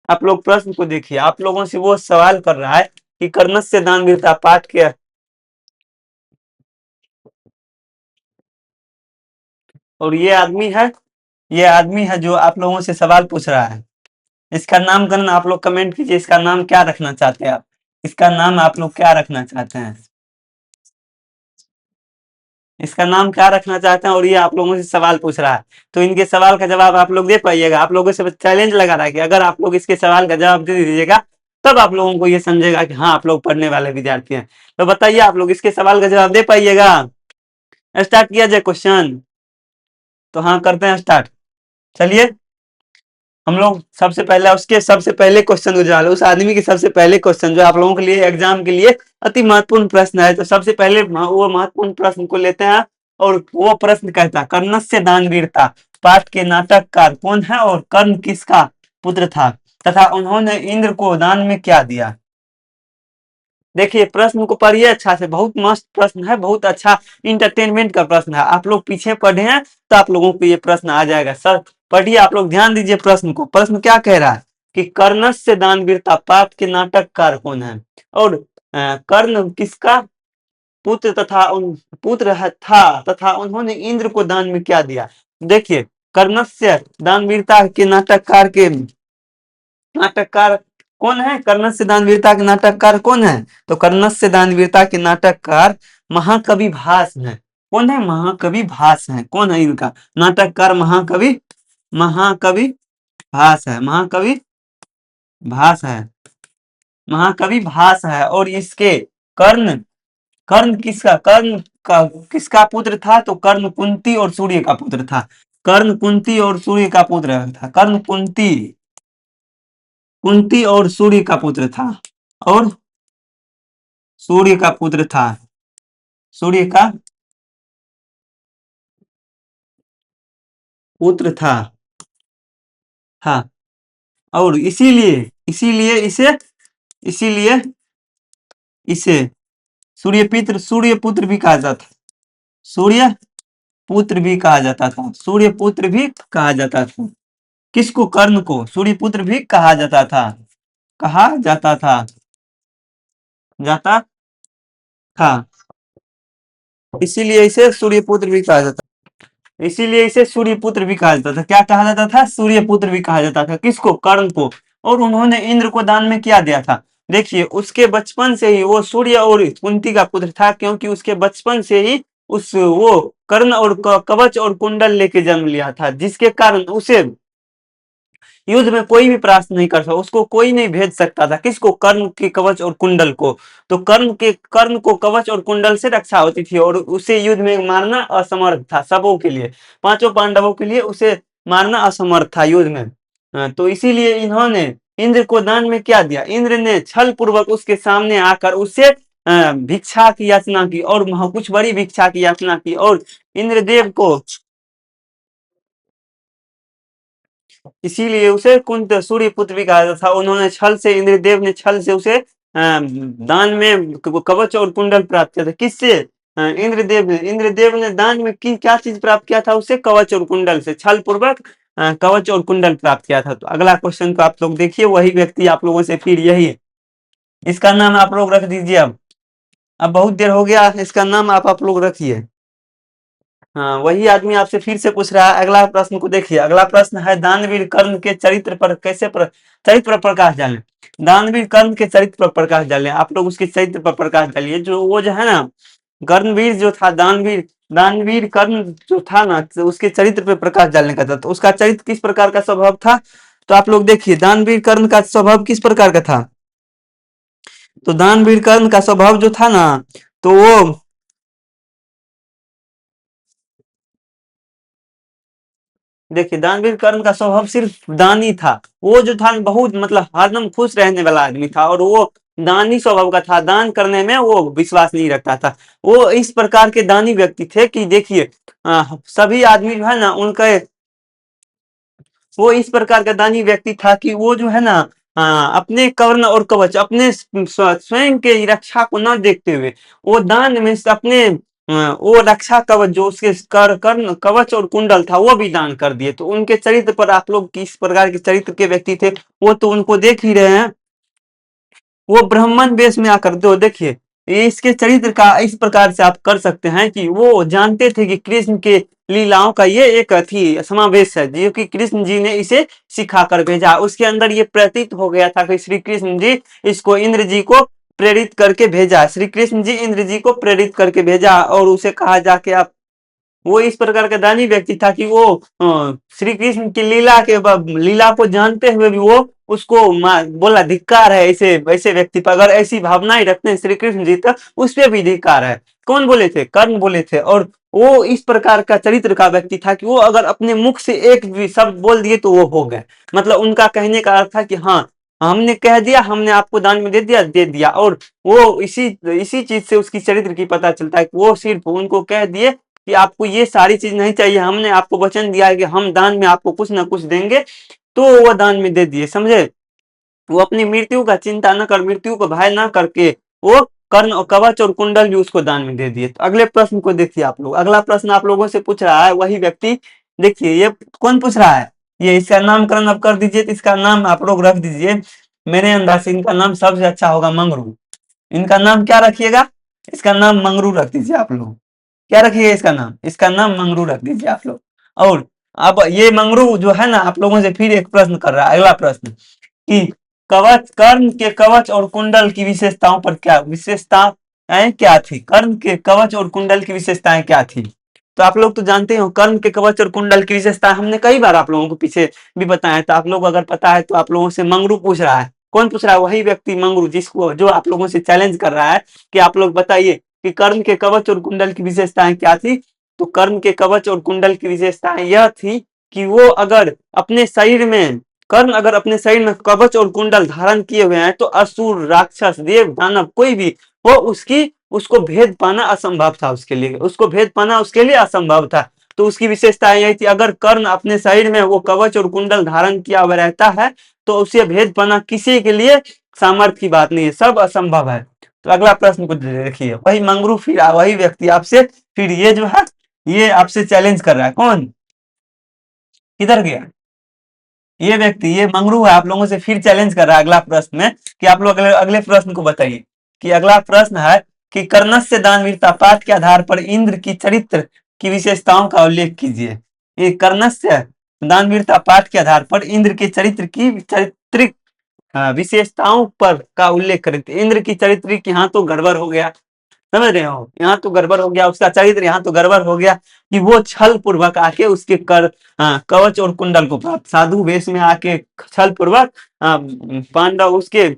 आप लोग प्रश्न को देखिए। आप लोगों से वो सवाल कर रहा है कि कर्णस्य दानवीरता पाठ के, और ये आदमी है जो आप लोगों से सवाल पूछ रहा है। इसका नामकरण आप लोग कमेंट कीजिए, इसका नाम क्या रखना चाहते हैं आप, इसका नाम आप लोग क्या रखना चाहते हैं, इसका नाम क्या रखना चाहते हैं। और ये आप लोगों से सवाल पूछ रहा है, तो इनके सवाल का जवाब आप लोग दे पाइएगा। आप लोगों से चैलेंज लगा रहा है कि अगर आप लोग इसके सवाल का जवाब दे दीजिएगा तब आप लोगों को ये समझेगा कि हाँ आप लोग पढ़ने वाले विद्यार्थी हैं। तो बताइए आप लोग इसके सवाल का जवाब दे पाइएगा। स्टार्ट किया जाए क्वेश्चन, तो हाँ करते हैं स्टार्ट। चलिए हम लोग सबसे पहले उसके सबसे पहले क्वेश्चन को जवाब, उस आदमी के सबसे पहले क्वेश्चन जो आप लोगों के लिए एग्जाम के लिए अति महत्वपूर्ण प्रश्न है, तो सबसे पहले वो महत्वपूर्ण प्रश्न को लेते हैं। और वो प्रश्न कहता है कर्णस्य दानवीरता पाठ के नाटककार कौन है और कर्ण किसका पुत्र था तथा उन्होंने इंद्र को दान में क्या दिया। देखिए प्रश्न को पढ़िए अच्छा से, बहुत मस्त प्रश्न है, बहुत अच्छा इंटरटेनमेंट का प्रश्न है। आप लोग पीछे पढ़े हैं तो आप लोगों को ये प्रश्न आ जाएगा। सर पढ़िए, आप लोग ध्यान दीजिए प्रश्न को। प्रश्न क्या कह रहा है कि कर्णस्य दानवीरता पाठ के नाटककार कौन है और कर्ण किसका पुत्र तथा उन था तथा उन्होंने इंद्र को दान में क्या दिया। देखिए कर्णस्य दानवीरता के नाटककार कौन है, कर्णस्य दानवीरता के नाटककार कौन है, तो कर्णस्य दानवीरता के नाटककार महाकवि भास है। कौन है, महाकवि भास है। कौन है इनका नाटककार, महाकवि, महाकवि भास है, महाकवि भास है, महाकवि भास है। और इसके कर्ण, कर्ण किसका, कर्ण का किसका पुत्र था, तो कर्ण कुंती और सूर्य का पुत्र था। कर्ण कुंती और सूर्य का पुत्र था। कर्ण कुंती, कुंती और सूर्य का पुत्र था, और सूर्य का पुत्र था, सूर्य का पुत्र था, हाँ। और इसीलिए इसीलिए इसे इसीलिए इसे सूर्य पुत्र भी कहा जाता, सूर्य पुत्र भी कहा जाता था, सूर्य पुत्र भी कहा जाता था। किसको, कर्ण को सूर्य पुत्र भी कहा जाता था, कहा जाता था, जाता था। इसीलिए इसे सूर्य पुत्र भी कहा जाता, इसीलिए इसे सूर्य पुत्र भी कहा जाता था। क्या कहा जाता था, सूर्य पुत्र भी कहा जाता था। किसको, कर्ण को। और उन्होंने इंद्र को दान में क्या दिया था, देखिए उसके बचपन से ही वो सूर्य और कुंती का पुत्र था, क्योंकि उसके बचपन से ही उस वो कर्ण और कवच और कुंडल लेके जन्म लिया था, जिसके कारण उसे युद्ध में कोई भी परास्त नहीं कर सकता, उसको कोई नहीं भेज सकता था। किसको, कर्ण के कवच और कुंडल को। तो कर्ण को कवच और कुंडल से रक्षा होती थी और उसे युद्ध में मारना असमर्थ था। सबों के लिए, पांचों पांडवों के लिए उसे मारना असमर्थ था युद्ध में। तो इसीलिए इन्होंने इंद्र को दान में क्या दिया, इंद्र ने छल पूर्वक उसके सामने आकर उससे भिक्षा की याचना की और कुछ बड़ी भिक्षा की याचना की, और इंद्रदेव को, इसीलिए उसे कुंत सूर्य पुत्र भी कहा जाता था। उन्होंने छल से, इंद्रदेव ने छल से उसे दान में कवच और कुंडल प्राप्त किया था। किससे, इंद्रदेव ने दान में क्या चीज प्राप्त किया था उसे, कवच और कुंडल से, छल पूर्वक कवच और कुंडल प्राप्त किया था। तो अगला क्वेश्चन को आप लोग देखिए, वही व्यक्ति आप लोगों से फिर यही है, इसका नाम आप लोग रख दीजिए। अब बहुत देर हो गया, इसका नाम आप लोग रखिए। हाँ, वही आदमी आपसे फिर से पूछ रहा है। अगला प्रश्न को देखिए, अगला प्रश्न है दानवीर कर्ण के चरित्र पर चरित्र पर प्रकाश डालें। दानवीर कर्ण के चरित्र पर प्रकाश डालें, आप लोग उसके चरित्र पर प्रकाश डालिए। जो वो जो है ना, कर्णवीर जो था, दानवीर दानवीर कर्ण जो था ना, तो उसके चरित्र पे प्रकाश डालने का था। तो उसका चरित्र किस प्रकार का स्वभाव था, तो आप लोग देखिए दानवीर कर्ण का स्वभाव किस प्रकार का था। तो दानवीर कर्ण का स्वभाव जो था ना, तो वो देखिए दानवीर कर्ण का स्वभाव सिर्फ दानी था। वो जो था बहुत मतलब हरदम खुश रहने वाला आदमी था, और वो दानी स्वभाव का था, दान करने में वो विश्वास नहीं रखता था। वो इस प्रकार के दानी व्यक्ति थे कि देखिए सभी आदमी जो है ना उनके, वो इस प्रकार का दानी व्यक्ति था कि वो जो है ना अपने कर्ण और कवच, अपने स्वयं के रक्षा को न देखते हुए वो दान में से अपने वो रक्षा कवच जो उसके कर्ण कवच और कुंडल था वो भी दान कर दिए। तो उनके चरित्र पर आप लोग किस प्रकार के चरित्र के व्यक्ति थे, वो तो उनको देख ही रहे हैं। वो ब्राह्मण वेश में आकर, दो देखिए इसके चरित्र का इस प्रकार से आप कर सकते हैं कि वो जानते थे कि कृष्ण के लीलाओं का ये एक अथी समावेश है, जो कि कृष्ण जी ने इसे सिखा कर भेजा। उसके अंदर ये प्रतीत हो गया था कि श्री कृष्ण जी इसको इंद्र जी को प्रेरित करके भेजा, श्री कृष्ण जी इंद्र जी को प्रेरित करके भेजा, और उसे कहा जाके आप, वो इस प्रकार का दानी व्यक्ति था कि वो श्री कृष्ण की लीला को जानते हुए भी वो उसको बोला धिक्कार है ऐसे ऐसे व्यक्ति पर, अगर ऐसी भावनाएं रखते हैं श्री कृष्ण जी तो उस पर भी धिक्कार है। कौन बोले थे, कर्ण बोले थे। और वो इस प्रकार का चरित्र का व्यक्ति था कि वो अगर अपने मुख से एक भी शब्द बोल दिए तो वो हो गए। मतलब उनका कहने का अर्थ था कि हाँ, हमने कह दिया, हमने आपको दान में दे दिया। और वो इसी इसी चीज से उसकी चरित्र की पता चलता है कि वो सिर्फ उनको कह दिए कि आपको ये सारी चीज नहीं चाहिए, हमने आपको वचन दिया है कि हम दान में आपको कुछ ना कुछ देंगे, तो वो दान में दे दिए, समझे। वो अपनी मृत्यु का चिंता न कर, मृत्यु को भय न करके वो कर्ण और कवच और कुंडल भी उसको दान में दे दिए। तो अगले प्रश्न को देखिए आप लोग, अगला प्रश्न आप लोगों से पूछ रहा है वही व्यक्ति। देखिए ये कौन पूछ रहा है, ये इसका नामकरण अब कर दीजिए। तो इसका नाम आप लोग रख दीजिए, मेरे अंदाज से इनका नाम सबसे अच्छा होगा मंगरू। इनका नाम क्या रखिएगा, इसका नाम मंगरू रख दीजिए आप लोग। क्या रखिएगा इसका नाम, इसका नाम मंगरू रख दीजिए आप लोग। और अब ये मंगरू जो है ना आप लोगों से फिर एक प्रश्न कर रहा है, अगला प्रश्न कि कवच कर्ण के कवच और कुंडल की विशेषताओं पर क्या विशेषताएं क्या थी, कर्ण के कवच और कुंडल की विशेषताएं क्या थी। तो आप लोग तो जानते हो कर्ण के कवच और कुंडल की विशेषताएं हमने कई बार आप लोगों को पीछे भी बताया है। तो आप लोग अगर पता है तो आप लोगों से मंगरू पूछ रहा है। कौन पूछ रहा है, वही व्यक्ति मंगरू, जिसको जो आप लोगों से चैलेंज कर रहा है कि आप लोग बताइए कि कर्ण के कवच और कुंडल की विशेषताएं क्या थी। तो कर्ण के कवच और कुंडल की विशेषताएं यह थी कि वो अगर अपने शरीर में, कर्ण अगर अपने शरीर में कवच और कुंडल धारण किए हुए हैं तो असुर राक्षस देव दानव कोई भी वो उसको भेद पाना असंभव था, उसके लिए उसको भेद पाना उसके लिए असंभव था। तो उसकी विशेषता यही थी, अगर कर्ण अपने शरीर में वो कवच और कुंडल धारण किया हुआ रहता है तो उसे भेद पाना किसी के लिए सामर्थ्य की बात नहीं है, सब असंभव है। तो अगला प्रश्न को देखिए, वही मंगरू फिर वही व्यक्ति आपसे फिर ये जो है ये आपसे चैलेंज कर रहा है। कौन, किधर गया ये व्यक्ति, ये मंगरू है, आप लोगों से फिर चैलेंज कर रहा है अगला प्रश्न में कि आप लोग अगले अगले प्रश्न को बताइए। कि अगला प्रश्न है कि कर्णस्य दानवीरता पाठ के आधार पर इंद्र की चरित्र की विशेषताओं का उल्लेख कीजिए। ये कर्णस्य दानवीरता पाठ के आधार पर इंद्र के चरित्र की चारित्रिक विशेषताओं पर का उल्लेख करें। तो इंद्र की चरित्र की यहाँ तो गड़बड़ हो गया, समझ रहे हो, यहाँ तो गड़बड़ हो गया, उसका चरित्र यहाँ तो गड़बड़ हो गया कि वो छल पूर्वक आके उसके कवच और कुंडल को प्राप्त, साधु वेश में आके छल पूर्वक पांडव उसके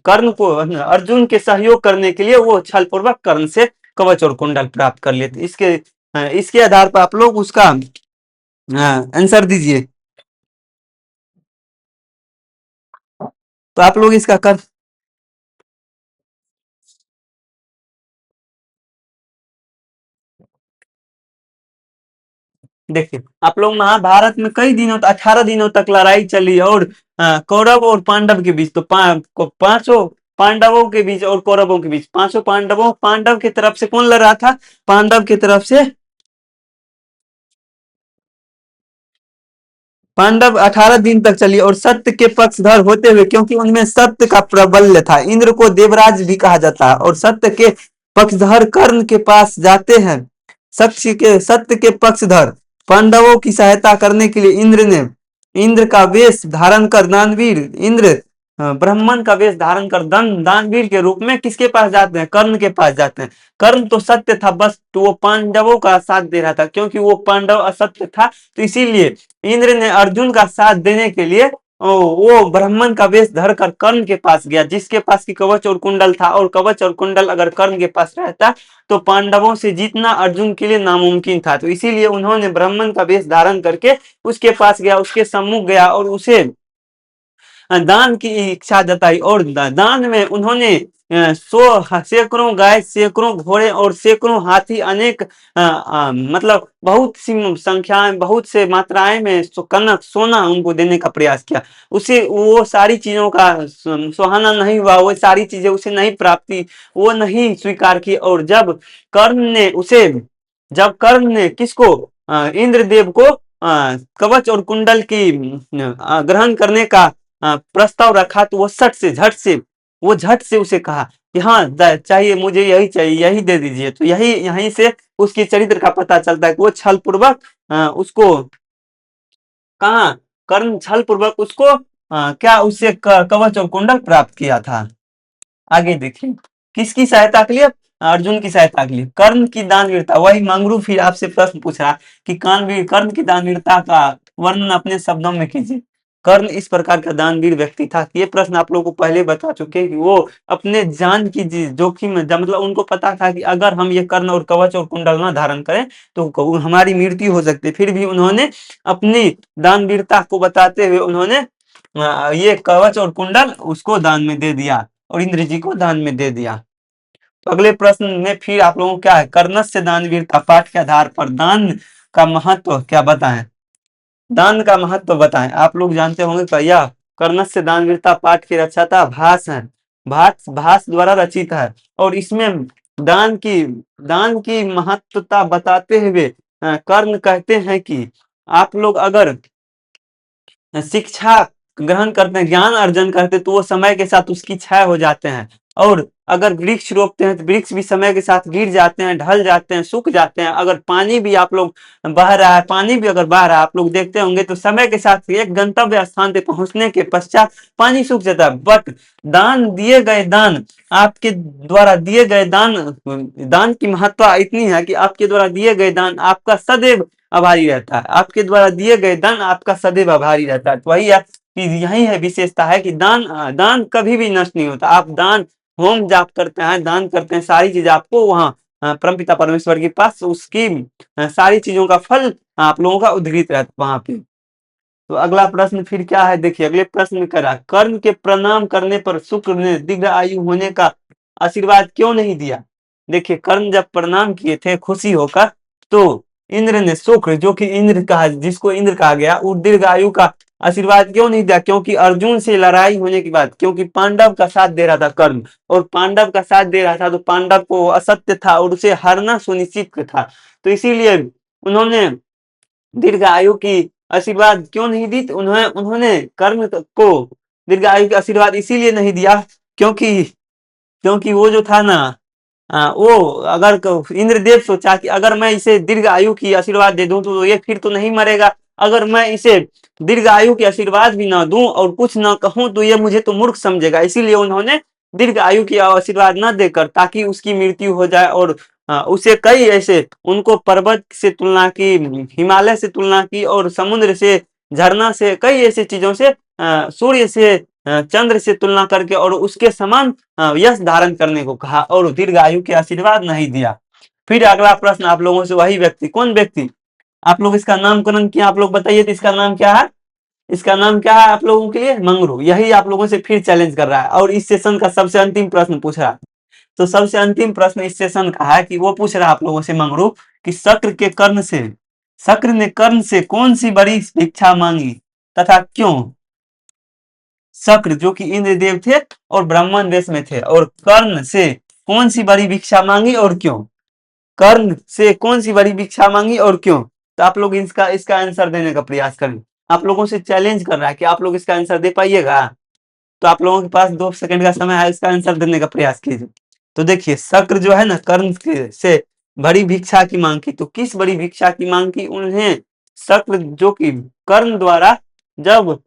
कर्ण को अर्जुन के सहयोग करने के लिए वो छल पूर्वक कर्ण से कवच और कुंडल प्राप्त कर लेते। इसके आधार पर आप लोग उसका आंसर दीजिए। तो आप लोग इसका कर देखिए, आप लोग महाभारत में कई दिनों तक 18 दिनों तक लड़ाई चली, और कौरव और पांडव के बीच, तो पांचों पांडवों के बीच और कौरवों के बीच, पांचों पांडव की तरफ से कौन लड़ रहा था, पांडव की तरफ से पांडव 18 दिन तक चली और सत्य के पक्षधर होते हुए, क्योंकि उनमें सत्य का प्रबल्य था। इंद्र को देवराज भी कहा जाता है। और सत्य के पक्षधर कर्ण के पास जाते हैं। सत्य के पक्षधर पांडवों की सहायता करने के लिए इंद्र का वेश धारण कर दानवीर इंद्र ब्राह्मण का वेश धारण कर दानवीर के रूप में किसके पास जाते हैं? कर्ण के पास जाते हैं। कर्ण तो सत्य था, बस तो वो पांडवों का साथ दे रहा था, क्योंकि वो पांडव असत्य था। तो इसीलिए इंद्र ने अर्जुन का साथ देने के लिए वो ब्राह्मण का वेश धरकर कर्ण के पास गया, जिसके पास की कवच और कुंडल था। और कवच और कुंडल अगर कर्ण के पास रहता तो पांडवों से जीतना अर्जुन के लिए नामुमकिन था। तो इसीलिए उन्होंने ब्राह्मण का वेश धारण करके उसके पास गया, उसके सम्मुख गया और उसे दान की इच्छा जताई। और दान में उन्होंने सैकड़ों गाय, सैकड़ों घोड़े और सैकड़ों हाथी, अनेक मतलब बहुत सी संख्याएं, बहुत से मात्राएं में कनक सोना उनको देने का प्रयास किया। उसे वो सारी चीजों का सुहाना नहीं हुआ, वो सारी चीजें उसे नहीं प्राप्ति, वो नहीं स्वीकार की। और जब कर्ण ने किसको, इंद्रदेव को कवच और कुंडल की ग्रहण करने का प्रस्ताव रखा, तो वो झट से उसे कहा कि हाँ चाहिए मुझे, यही चाहिए, यही दे दीजिए। तो यहीं से उसके चरित्र का पता चलता है कि वो छल पूर्वक उसको कहा, कर्ण छल पूर्वक उसको क्या उससे कवच और कुंडल प्राप्त किया था। आगे देखिए किसकी सहायता के लिए? अर्जुन की सहायता के लिए। कर्ण की दानवीरता, वही मंगरू फिर आपसे प्रश्न पूछ रहा कि कर्ण की दानवीरता का वर्णन अपने शब्दों में कीजिए। कर्ण इस प्रकार का दानवीर व्यक्ति था। ये प्रश्न आप लोगों को पहले बता चुके हैं कि वो अपने जान की जोखिम में, मतलब उनको पता था कि अगर हम ये कर्ण और कवच और कुंडल ना धारण करें तो हमारी मृत्यु हो सकती है। फिर भी उन्होंने अपनी दानवीरता को बताते हुए उन्होंने ये कवच और कुंडल उसको दान में दे दिया और इंद्र जी को दान में दे दिया। तो अगले प्रश्न में फिर आप लोगों को क्या है, कर्णस्य दानवीरता पाठ के आधार पर दान का महत्व क्या बताएं? दान का महत्व बताएं। आप लोग जानते होंगे भैया, कर्णस्य दानवीरता पाठ की रचयिता भास है। भास द्वारा रचित है। और इसमें दान की महत्वता बताते हुए कर्ण कहते हैं कि आप लोग अगर शिक्षा ग्रहण करते हैं, ज्ञान अर्जन करते, तो वो समय के साथ उसकी क्षय हो जाते हैं। और अगर वृक्ष रोपते हैं तो वृक्ष भी समय के साथ गिर जाते हैं, ढल जाते हैं, सूख जाते हैं। अगर पानी भी आप लोग बह रहा है, पानी भी अगर बह रहा है, आप लोग देखते होंगे तो समय के साथ एक गंतव्य स्थान पे पहुंचने के पश्चात पानी सूख जाता है। बट दान आपके द्वारा दिए गए दान की महत्ता इतनी है कि आपके द्वारा दिए गए दान आपका सदैव आभारी रहता है। आपके द्वारा दिए गए दान आपका सदैव आभारी रहता है। तो वही है कि यही है विशेषता है कि दान कभी भी नष्ट नहीं होता। आप दान होम जाप करते हैं, दान करते हैं, सारी चीज आपको वहाँ परमपिता परमेश्वर के पास उसकी सारी चीजों का फल आप लोगों का उद्घृत रहता वहां पे। तो अगला प्रश्न फिर क्या है, देखिए अगले प्रश्न में करा, कर्ण के प्रणाम करने पर शुक्र ने दीर्घ आयु होने का आशीर्वाद क्यों नहीं दिया? देखिए कर्ण जब प्रणाम किए थे खुशी होकर, तो इंद्र ने शुक्र, जो कि जिसको इंद्र कहा गया, वो दीर्घ आयु का आशीर्वाद क्यों नहीं दिया? क्योंकि अर्जुन से लड़ाई होने के बाद, क्योंकि पांडव का साथ दे रहा था कर्ण, और पांडव का साथ दे रहा था तो पांडव को असत्य था और उसे हारना सुनिश्चित था। तो इसीलिए उन्होंने दीर्घ आयु की आशीर्वाद क्यों नहीं दी? उन्होंने कर्ण को दीर्घ आयु का आशीर्वाद इसीलिए नहीं दिया क्योंकि क्योंकि वो जो था ना, वो अगर इंद्रदेव सोचा कि अगर मैं इसे दीर्घ आयु की आशीर्वाद दे दूं तो ये फिर तो नहीं मरेगा। अगर मैं इसे दीर्घ आयु के आशीर्वाद भी ना दूं और कुछ ना कहूं तो ये मुझे तो मूर्ख समझेगा। इसीलिए उन्होंने दीर्घ आयु की आशीर्वाद न देकर, ताकि उसकी मृत्यु हो जाए, और उसे कई ऐसे उनको पर्वत से तुलना की, हिमालय से तुलना की, और समुद्र से, झरना से, कई ऐसी चीजों से, सूर्य से, चंद्र से तुलना करके और उसके समान यश धारण करने को कहा, और दीर्घ आयु के आशीर्वाद नहीं दिया। फिर अगला प्रश्न आप लोगों से, वही व्यक्ति, कौन व्यक्ति? आप लोग इसका नामकरण किया, आप लोग बताइए तो इसका नाम क्या है? इसका नाम क्या है आप लोगों के लिए? मंगरू। यही आप लोगों से फिर चैलेंज कर रहा है और इस सेशन का सबसे अंतिम प्रश्न पूछ रहा है। तो सबसे अंतिम प्रश्न इस सेशन का है कि वो पूछ रहा है आप लोगों से, मंगरू, कि शक्र ने कर्ण से कौन सी बड़ी भिक्षा मांगी तथा क्यों? शक्र जो कि इंद्रदेव थे और ब्राह्मण वेश में थे, और कर्ण से कौन सी बड़ी भिक्षा मांगी और क्यों? कर्ण से कौन सी बड़ी भिक्षा मांगी और क्यों? तो आप लोग इसका आंसर देने का प्रयास करें। आप लोगों से चैलेंज कर रहा है कि आप लोग इसका आंसर दे पाइएगा। तो आप लोगों के पास 2 सेकंड का समय है, इसका आंसर देने का प्रयास कीजिए। तो देखिए शक्र जो है ना कर्ण से बड़ी भिक्षा की मांग की। तो किस बड़ी भिक्षा की मांग की? उन्हें शक्र जो कि कर्ण द्वारा, जब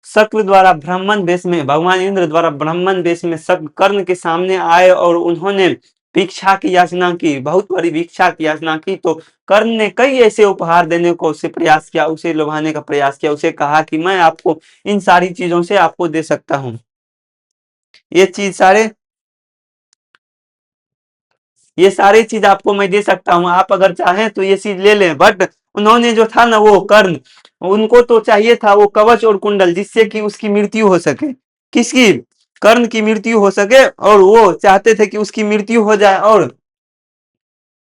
शक्र द्वारा ब्राह्मण वेश में, भगवान इंद्र द्वारा ब्राह्मण वेश में शक्र कर्ण के सामने आए और उन्होंने भिक्षा की याचना की, बहुत बड़ी भिक्षा की याचना की। तो कर्ण ने कई ऐसे उपहार देने को उसे प्रयास किया, उसे लुभाने का प्रयास किया, उसे कहा कि मैं आपको इन सारी चीजों से आपको दे सकता हूँ, ये सारी चीज आपको मैं दे सकता हूँ, आप अगर चाहें तो ये चीज ले लें। बट उन्होंने जो था ना वो कर्ण, उनको तो चाहिए था वो कवच और कुंडल, जिससे कि उसकी मृत्यु हो सके। किसकी? कर्ण की मृत्यु हो सके, और वो चाहते थे कि उसकी मृत्यु हो जाए, और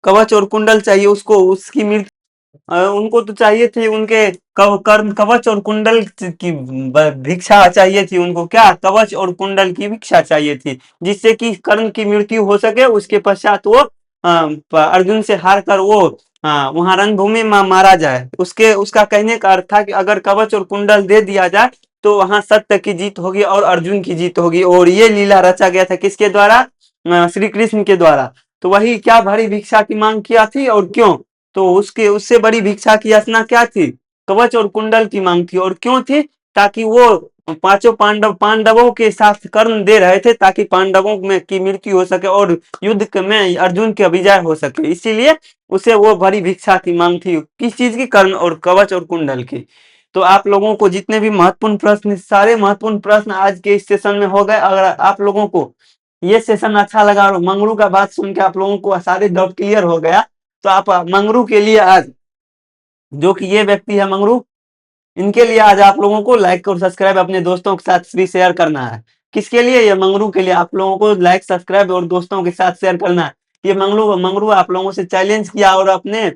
कवच और कुंडल चाहिए उसको, उसकी मृत्यु उनको तो चाहिए थे उनके कर्ण कवच और कुंडल की भिक्षा चाहिए थी उनको। क्या? कवच और कुंडल की भिक्षा चाहिए थी, जिससे कि कर्ण की मृत्यु हो सके। उसके पश्चात वो अर्जुन से हार कर वो वहां रणभूमि में मारा जाए। उसका कहने का अर्थ था कि अगर कवच और कुंडल दे दिया जाए तो वहां सत्य की जीत होगी और अर्जुन की जीत होगी। और ये लीला रचा गया था किसके द्वारा? श्री कृष्ण के द्वारा। तो वही क्या भारी भिक्षा की मांग किया थी और क्यों? तो उसके उससे बड़ी भिक्षा की याचना क्या थी? कवच और कुंडल की मांग थी। और क्यों थी? ताकि वो पांचों पांडवों के साथ कर्ण दे रहे थे, ताकि पांडवों में की मृत्यु हो सके और युद्ध में अर्जुन की विजय हो सके। इसीलिए उसे वो बड़ी भिक्षा की मांग थी। किस चीज की? कर्ण और कवच और कुंडल की। तो आप लोगों को जितने भी महत्वपूर्ण प्रश्न, सारे महत्वपूर्ण प्रश्न आज के इस सेशन में हो गए। अगर आप लोगों को ये सेशन अच्छा लगा और मंगरू का बात सुन के आप लोगों को सारे डाउट क्लियर हो गया, तो आप मंगरू के लिए आज, जो कि ये व्यक्ति है मंगरू, इनके लिए आज आप लोगों को लाइक और सब्सक्राइब अपने दोस्तों के साथ भी शेयर करना है। किसके लिए? ये मंगरू के लिए आप लोगों को लाइक सब्सक्राइब और दोस्तों के साथ शेयर करना है। ये मंगरू मंगरू आप लोगों से चैलेंज किया और अपने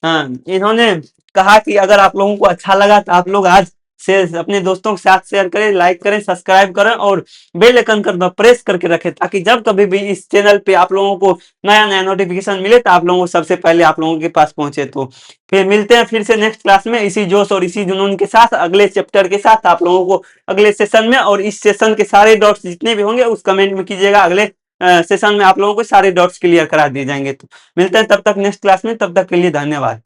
इन्होंने कहा कि अगर आप लोगों को अच्छा लगा तो आप लोग आज से अपने दोस्तों के साथ शेयर करें, लाइक करें, सब्सक्राइब करें और बेल आइकन कर प्रेस करके रखें, ताकि जब कभी भी इस चैनल पे आप लोगों को नया नया नोटिफिकेशन मिले तो आप लोगों को सबसे पहले आप लोगों के पास पहुंचे। तो फिर मिलते हैं फिर से नेक्स्ट क्लास में इसी जोश और इसी जुनून के साथ, अगले चैप्टर के साथ आप लोगों को अगले सेशन में। और इस सेशन के सारे डाउट्स जितने भी होंगे उस कमेंट में कीजिएगा, अगले सेशन में आप लोगों को सारे डाउट्स क्लियर करा दिए जाएंगे। तो मिलते हैं तब तक नेक्स्ट क्लास में, तब तक के लिए धन्यवाद।